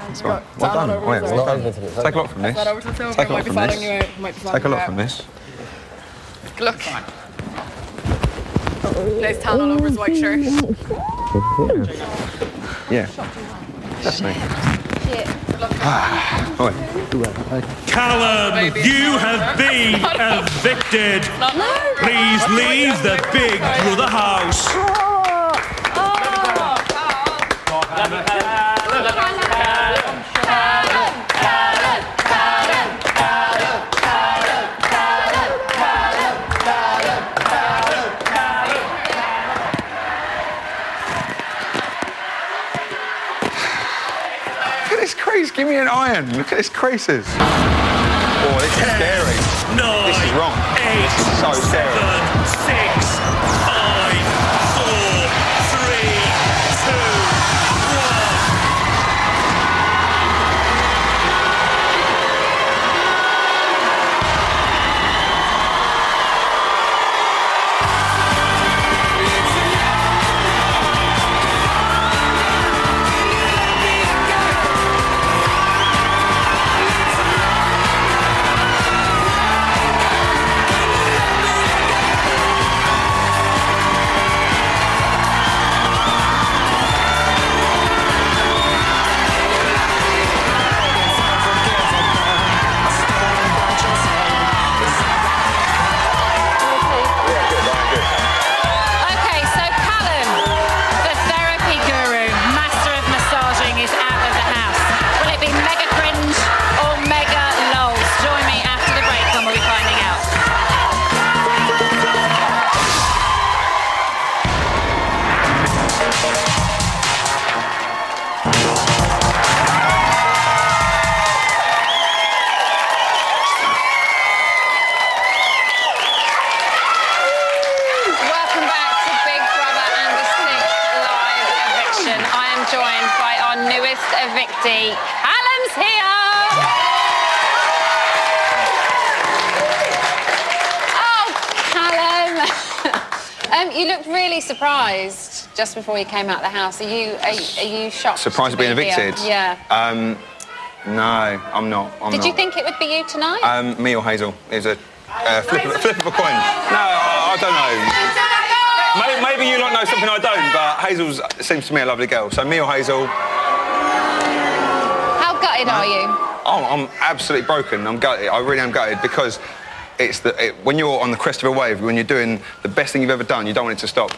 That's right. Well done. Wait, well done. Take a lot from this. Take a lot from this. Take a lot from this. Look. There's tan all over his white shirt. Yeah. Definitely. Callum, you have been evicted. Please leave the Big Brother house. Look at this crease. Give me an iron. Look at this creases. Oh, this is scary. This is wrong. This is so scary. 7, 6, 5, 4, Okay, so Callum, the therapy guru, master of massaging, is out of the house. Will it be mega cringe or mega lols? Join me after the break and we'll be finding out. Welcome back to Big Brother and the 6th live eviction. I am joined by our newest evictee. Callum's here! Oh, Callum! You looked really surprised just before you came out of the house. Are you shocked? Surprised to be evicted? Yeah. No, I'm not. Did you think it would be you tonight? Me or Hazel. It was a flip of a coin. No, I don't know. Maybe you lot know something I don't, but Hazel seems to me a lovely girl. So me or Hazel. How gutted are you? Oh, I'm absolutely broken. I'm gutted. I really am gutted because when you're on the crest of a wave, when you're doing the best thing you've ever done, you don't want it to stop.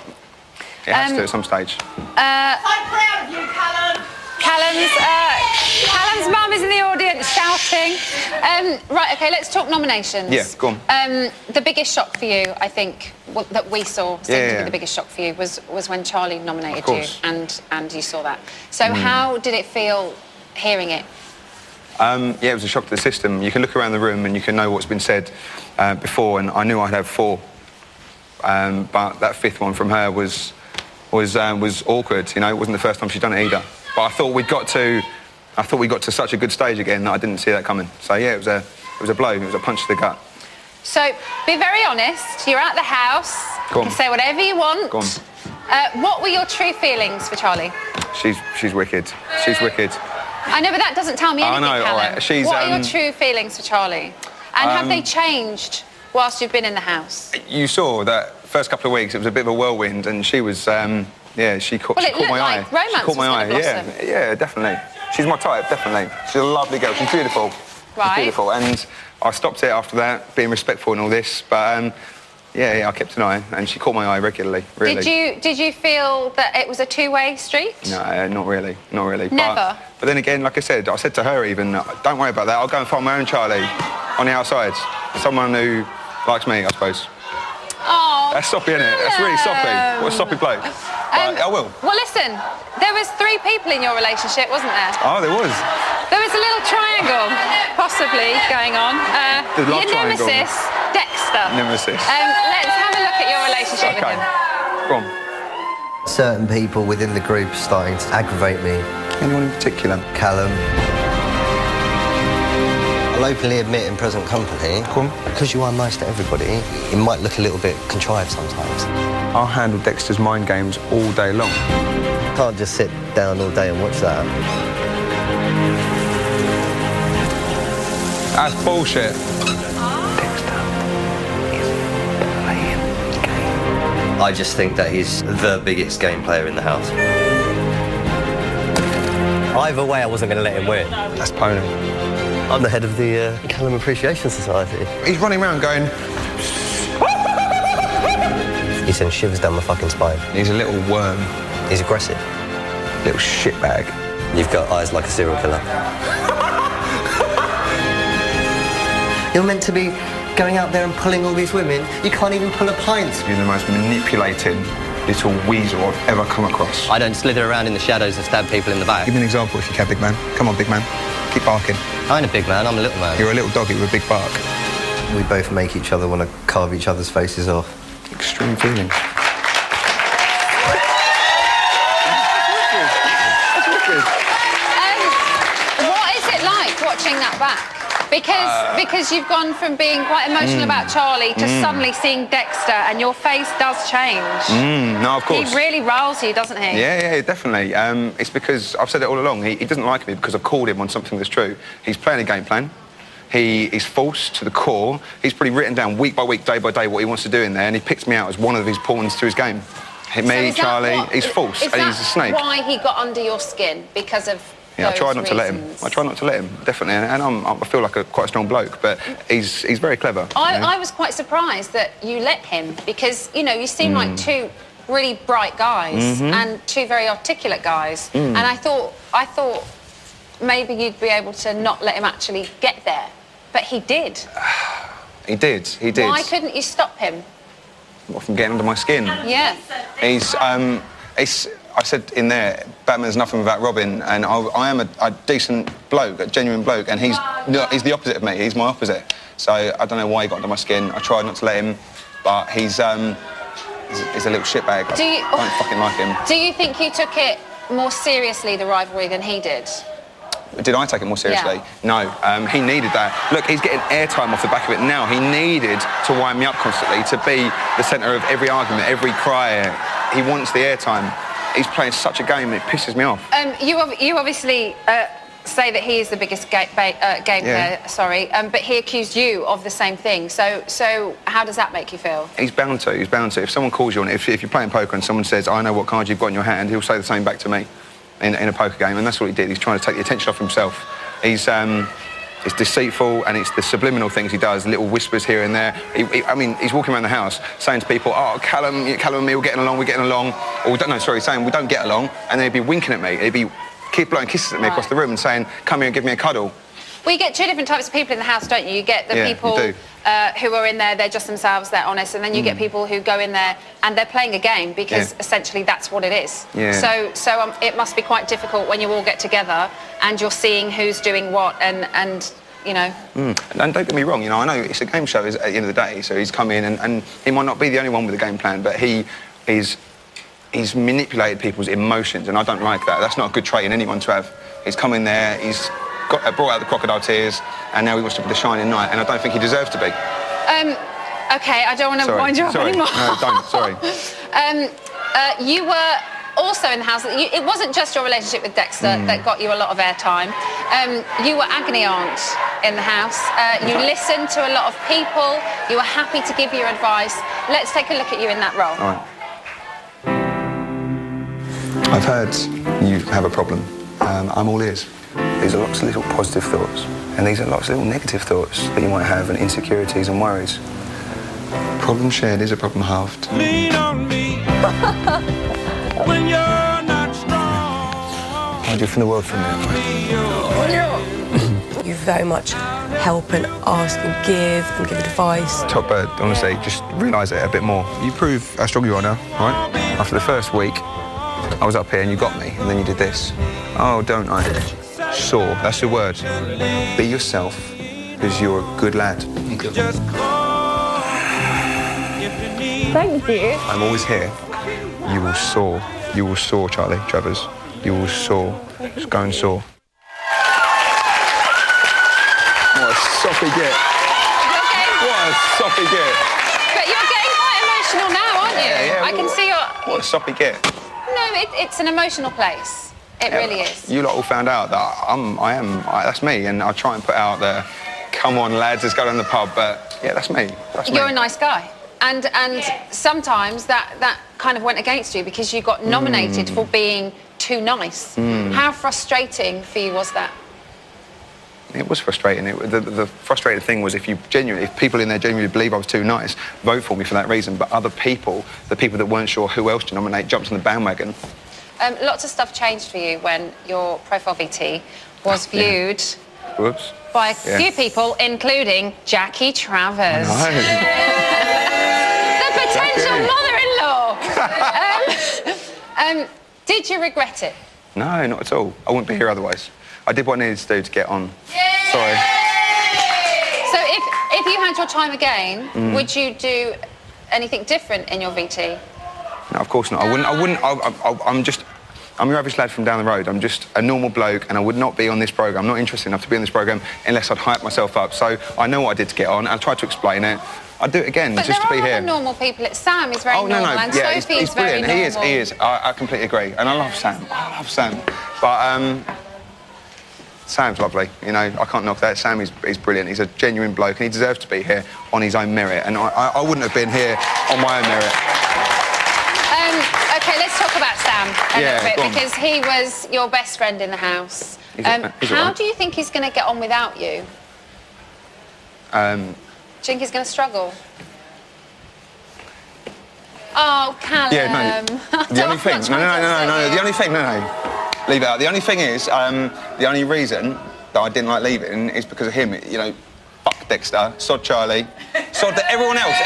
It has to at some stage. I'm proud of you, Callum. Callum's mum is in the audience shouting. Right, OK, let's talk nominations. Yeah, go on. The biggest shock for you, I think, that we saw, seemed to be the biggest shock for you, was when Charlie nominated you, and you saw that. So how did it feel hearing it? Yeah, it was a shock to the system. You can look around the room and you can know what's been said before, and I knew I'd have 4. But that 5th one from her was awkward. You know, it wasn't the first time she'd done it either. But I thought we got to such a good stage again that I didn't see that coming. So yeah, it was a blow. It was a punch to the gut. So be very honest. You're at the house. You can say whatever you want. Go on. What were your true feelings for Charlie? She's wicked. She's wicked. I know, but that doesn't tell me anything, I know. Callum. All right. What are your true feelings for Charlie? And have they changed whilst you've been in the house? You saw that first couple of weeks. It was a bit of a whirlwind, and she was. She caught my eye. Romance she caught my eye. Yeah, definitely. She's my type, definitely. She's a lovely girl. She's beautiful. Right. She's beautiful. And I stopped it after that, being respectful and all this. But I kept an eye, and she caught my eye regularly. Really. Did you feel that it was a two-way street? No, not really. Not really. Never. But then again, like I said to her even, don't worry about that. I'll go and find my own Charlie on the outside. Someone who likes me, I suppose. Oh. That's soppy, isn't it? That's really soppy. What a soppy bloke. But I will. Well, listen, there was 3 people in your relationship, wasn't there? Oh, there was. There was a little triangle, possibly, going on. The love your triangle. nemesis, Dexter. Nemesis. Let's have a look at your relationship with him. Go on. Certain people within the group are starting to aggravate me. Anyone in particular? Callum. I'll openly admit in present company, because you are nice to everybody, it might look a little bit contrived sometimes. I'll handle Dexter's mind games all day long. Can't just sit down all day and watch that. That's bullshit. I just think that he's the biggest game player in the house. Either way, I wasn't going to let him win. That's pony. I'm the head of the Callum Appreciation Society. He's running around going... He sends shivers down my fucking spine. He's a little worm. He's aggressive. Little shitbag. You've got eyes like a serial killer. You're meant to be going out there and pulling all these women. You can't even pull a pint. You're the most manipulating little weasel I've ever come across. I don't slither around in the shadows and stab people in the back. Give me an example if you can, big man. Come on, big man. Keep barking. I ain't a big man, I'm a little man. You're a little doggy with a big bark. We both make each other want to carve each other's faces off. Extreme feelings. What is it like watching that back? Because you've gone from being quite emotional about Charlie to suddenly seeing Dexter, and your face does change. No, of course. He really riles you, doesn't he? Yeah, definitely. It's because, I've said it all along, he doesn't like me because I've called him on something that's true. He's playing a game plan. He is false to the core. He's pretty written down week by week, day by day what he wants to do in there, and he picks me out as one of his pawns to his game. Me, Charlie, he's false, and he's a snake. Why he got under your skin? Because of Yeah, I try not to let him, definitely, and I feel like quite a strong bloke, but he's very clever. I was quite surprised that you let him, because, you know, you seem like 2 really bright guys and 2 very articulate guys, and I thought maybe you'd be able to not let him actually get there, but he did. He did. Why couldn't you stop him? What, from getting under my skin? Yeah. I said in there, Batman's nothing without Robin, and I am a decent bloke, a genuine bloke, and he's the opposite of me. He's my opposite. So I don't know why he got under my skin. I tried not to let him, but he's a little shitbag. I don't fucking like him. Do you think you took it more seriously, the rivalry, than he did? Did I take it more seriously? Yeah. No, he needed that. Look, he's getting airtime off the back of it now. He needed to wind me up constantly, to be the centre of every argument, every cry. He wants the airtime. He's playing such a game, it pisses me off. You obviously say that he is the biggest game player, but he accused you of the same thing. So how does that make you feel? He's bound to. If someone calls you on it, if you're playing poker and someone says, I know what cards you've got in your hand, he'll say the same back to me in a poker game, and that's what he did. He's trying to take the attention off himself. It's deceitful, and it's the subliminal things he does, little whispers here and there. He's walking around the house saying to people, oh, Callum and me, we're getting along. Or, saying we don't get along, and then he'd be winking at me. He'd be keep blowing kisses at me across the room and saying, come here and give me a cuddle. Well, you get two different types of people in the house, don't you? You get the people who are in there, they're just themselves, they're honest, and then you get people who go in there and they're playing a game because essentially that's what it is. Yeah. So it must be quite difficult when you all get together and you're seeing who's doing what and you know. And don't get me wrong, you know, I know it's a game show at the end of the day, so he's come in and he might not be the only one with a game plan, but he's manipulated people's emotions, and I don't like that. That's not a good trait in anyone to have. He's come in there, he's brought out the crocodile tears, and now he wants to be the shining knight, and I don't think he deserves to be. Okay, I don't want to wind you up anymore. No, don't, sorry. You were also in the house. It wasn't just your relationship with Dexter that got you a lot of airtime. You were agony aunt in the house. You listened to a lot of people. You were happy to give your advice. Let's take a look at you in that role. All right. I've heard you have a problem. I'm all ears. These are lots of little positive thoughts, and these are lots of little negative thoughts that you might have, and insecurities and worries. Problem shared is a problem halved. Lean on me when you're not strong. I'd do from the world for a minute. You very much help and ask and give advice. Top bird, honestly, just realise it a bit more. You prove how strong you are now, all right? After the first week, I was up here and you got me, and then you did this. Oh, don't I? Soar, that's the word. Be yourself, because you're a good lad. Thank you. I'm always here. You will soar. You will soar, Charlie, Travers. You will soar. Just go and soar. What a soppy git. What a soppy git. But you're getting quite emotional now, aren't you? Yeah, I can see your... What a soppy git. No, it's an emotional place. It really is. You lot all found out that that's me, and I try and put out the, come on lads, let's go down the pub, but yeah, that's me. You're a nice guy. And sometimes that kind of went against you because you got nominated for being too nice. How frustrating for you was that? It was frustrating. The frustrating thing was if people in there genuinely believe I was too nice, vote for me for that reason. But other people, the people that weren't sure who else to nominate, jumped on the bandwagon. Lots of stuff changed for you when your profile VT was viewed by a few people, including Jackie Travers. The potential mother-in-law. Did you regret it? No, not at all. I wouldn't be here otherwise. I did what I needed to do to get on. Sorry. So if you had your time again, would you do anything different in your VT? No, of course not. I wouldn't. I'm your average lad from down the road. I'm just a normal bloke, and I would not be on this programme. I'm not interested enough to be on this programme unless I'd hype myself up. So I know what I did to get on. I tried to explain it. I'd do it again just to be here. But there are other normal people. Sam is very normal, and yeah, Sophie he's is very brilliant. normal. He is. I completely agree, and I love Sam. But Sam's lovely. You know, I can't knock that. Sam is brilliant. He's a genuine bloke, and he deserves to be here on his own merit. And I wouldn't have been here on my own merit. OK, let's talk about Sam a little bit, because he was your best friend in the house. How do you think he's going to get on without you? Do you think he's going to struggle? Oh, Callum. Yeah, no. The only thing... No. The only thing... No. Leave it out. The only thing is, the only reason that I didn't like leaving is because of him. You know, fuck Dexter, sod Charlie, sod everyone else.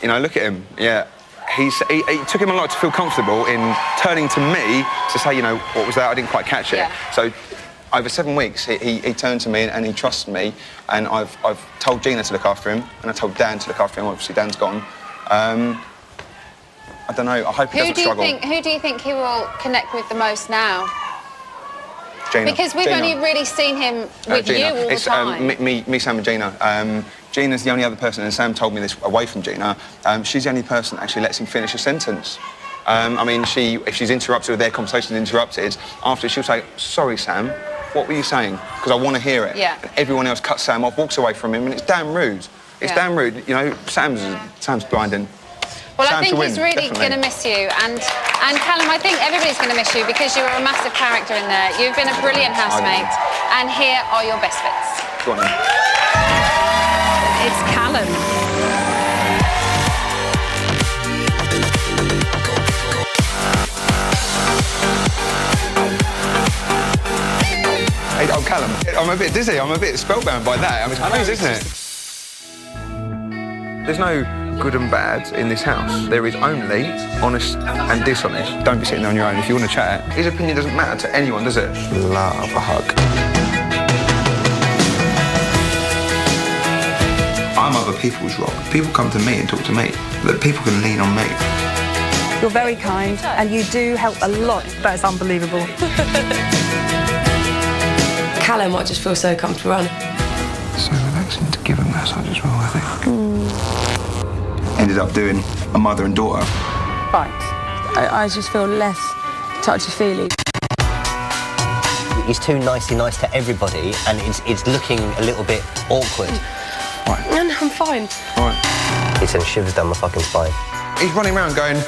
You know, look at him. Yeah, it took him a lot to feel comfortable in turning to me to say, you know, what was that? I didn't quite catch it. Yeah. So, over 7 weeks, he turned to me and he trusted me, and I've told Gina to look after him, and I told Dan to look after him. Obviously, Dan's gone. I don't know. I hope he doesn't struggle. Who do you think he will connect with the most now? Gina. Because we've only really seen him with Gina. you all the time. Me, Sam and Gina. Gina's the only other person, and Sam told me this away from Gina, she's the only person that actually lets him finish a sentence. I mean, if she's interrupted or their conversation's interrupted, after she'll say, sorry, Sam, what were you saying? Because I want to hear it. Yeah. And everyone else cuts Sam off, walks away from him, and it's damn rude. It's damn rude. You know, Sam's blinding. Well, I think he's really going to miss you. And Callum, I think everybody's going to miss you because you were a massive character in there. You've been a brilliant housemate. And here are your best bits. Go on then. It's Callum. I'm a bit dizzy. I'm a bit spellbound by that. I mean, it's crazy, isn't it? There's no good and bad in this house. There is only honest and dishonest. Don't be sitting there on your own. If you want to chat, his opinion doesn't matter to anyone, does it? Love a hug. I'm other people's rock. People come to me and talk to me. That people can lean on me. You're very kind and you do help a lot. That is unbelievable. Callum might just feel so comfortable around. So relaxing to give a massage as well, I think. Ended up doing a mother and daughter. Right. I just feel less touchy-feely. He's too nicey nice to everybody, and it's looking a little bit awkward. Right. No, I'm fine. All right. He sends shivers down my fucking spine. He's running around going...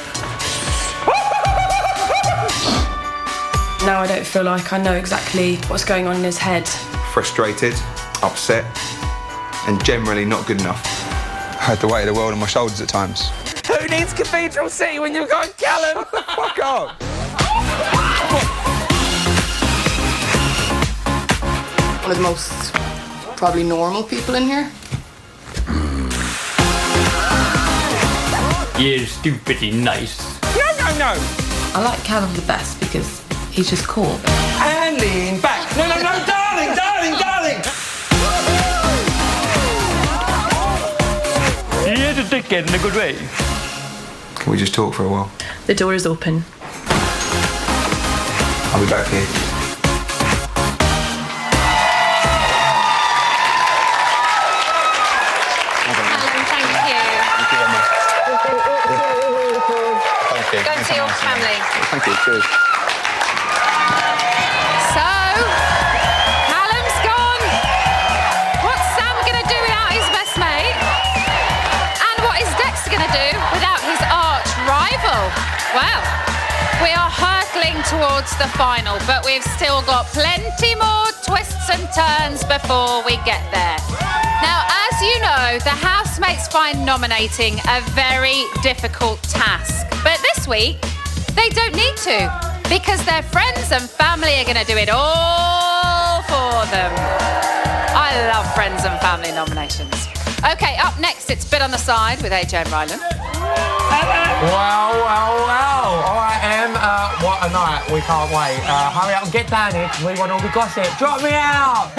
Now I don't feel like I know exactly what's going on in his head. Frustrated, upset, and generally not good enough. I had the weight of the world on my shoulders at times. Who needs Cathedral City when you've got Callum? Fuck off! One of the most probably normal people in here. You're stupidly nice. No. I like Callum the best because he's just cool. And lean back. No, darling. You're a dickhead in a good way. Can we just talk for a while? The door is open. I'll be back here. Go and see your family. Thank you, cheers. So, Callum's gone. What's Sam going to do without his best mate? And what is Dexter going to do without his arch rival? Well, we are hurtling towards the final, but we've still got plenty more twists and turns before we get there. Now, as you know, the housemates find nominating a very difficult task. But this week, they don't need to, because their friends and family are going to do it all for them. I love friends and family nominations. OK, up next, it's Bit on the Side with AJ and Ryland. Well. I am. What a night. We can't wait. Hurry up and get down here, because we want all the gossip. Drop me out!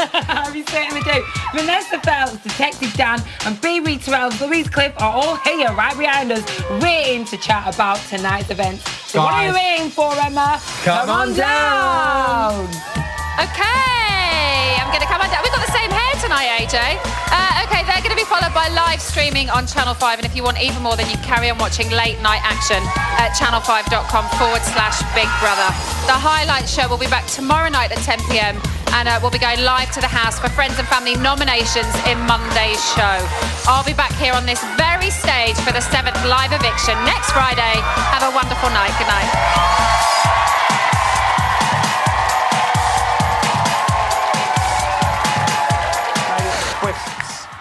We certainly do. Vanessa Phelps, Detective Dan, and BB Terrell, Louise Cliff are all here right behind us, waiting to chat about tonight's event. So what are you waiting for, Emma? Come on down! OK, I'm going to come on down. We've got the same hair tonight, AJ. OK, they're going to be followed by live streaming on Channel 5. And if you want even more, then you carry on watching late night action at channel5.com/Big Brother. The highlight show will be back tomorrow night at 10 p.m. And we'll be going live to the house for friends and family nominations in Monday's show. I'll be back here on this very stage for the 7th live eviction next Friday. Have a wonderful night. Good night.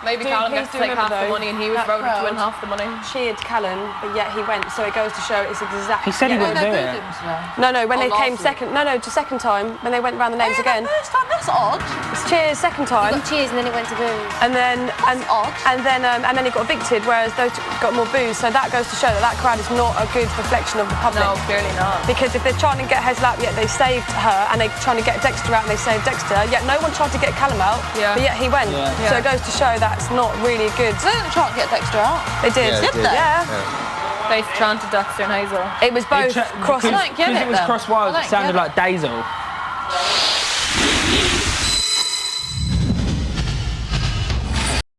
Maybe Callum gets to take half the money and he was voted to win half the money. Cheered Callum, but yet he went, so it goes to show it's exactly... He said he wouldn't do it. No, when they came second... No, the second time, when they went round the names again. First time, that's odd. It's Cheers second time. You got cheers and then it went to boos. And then he got evicted, whereas those got more booze. So that goes to show that crowd is not a good reflection of the public. No, clearly not. Because if they're trying to get Hazel out, yet they saved her, and they're trying to get Dexter out, and they saved Dexter, yet no one tried to get Callum out, but yet he went. Yeah. So it goes to show that's not really good. They didn't try to get Dexter out. They did. Did they? Yeah. They chanted Dexter and Hazel. It was both cross. I don't get it. Because it was then. crosswise, I it don't sounded get like Dazel.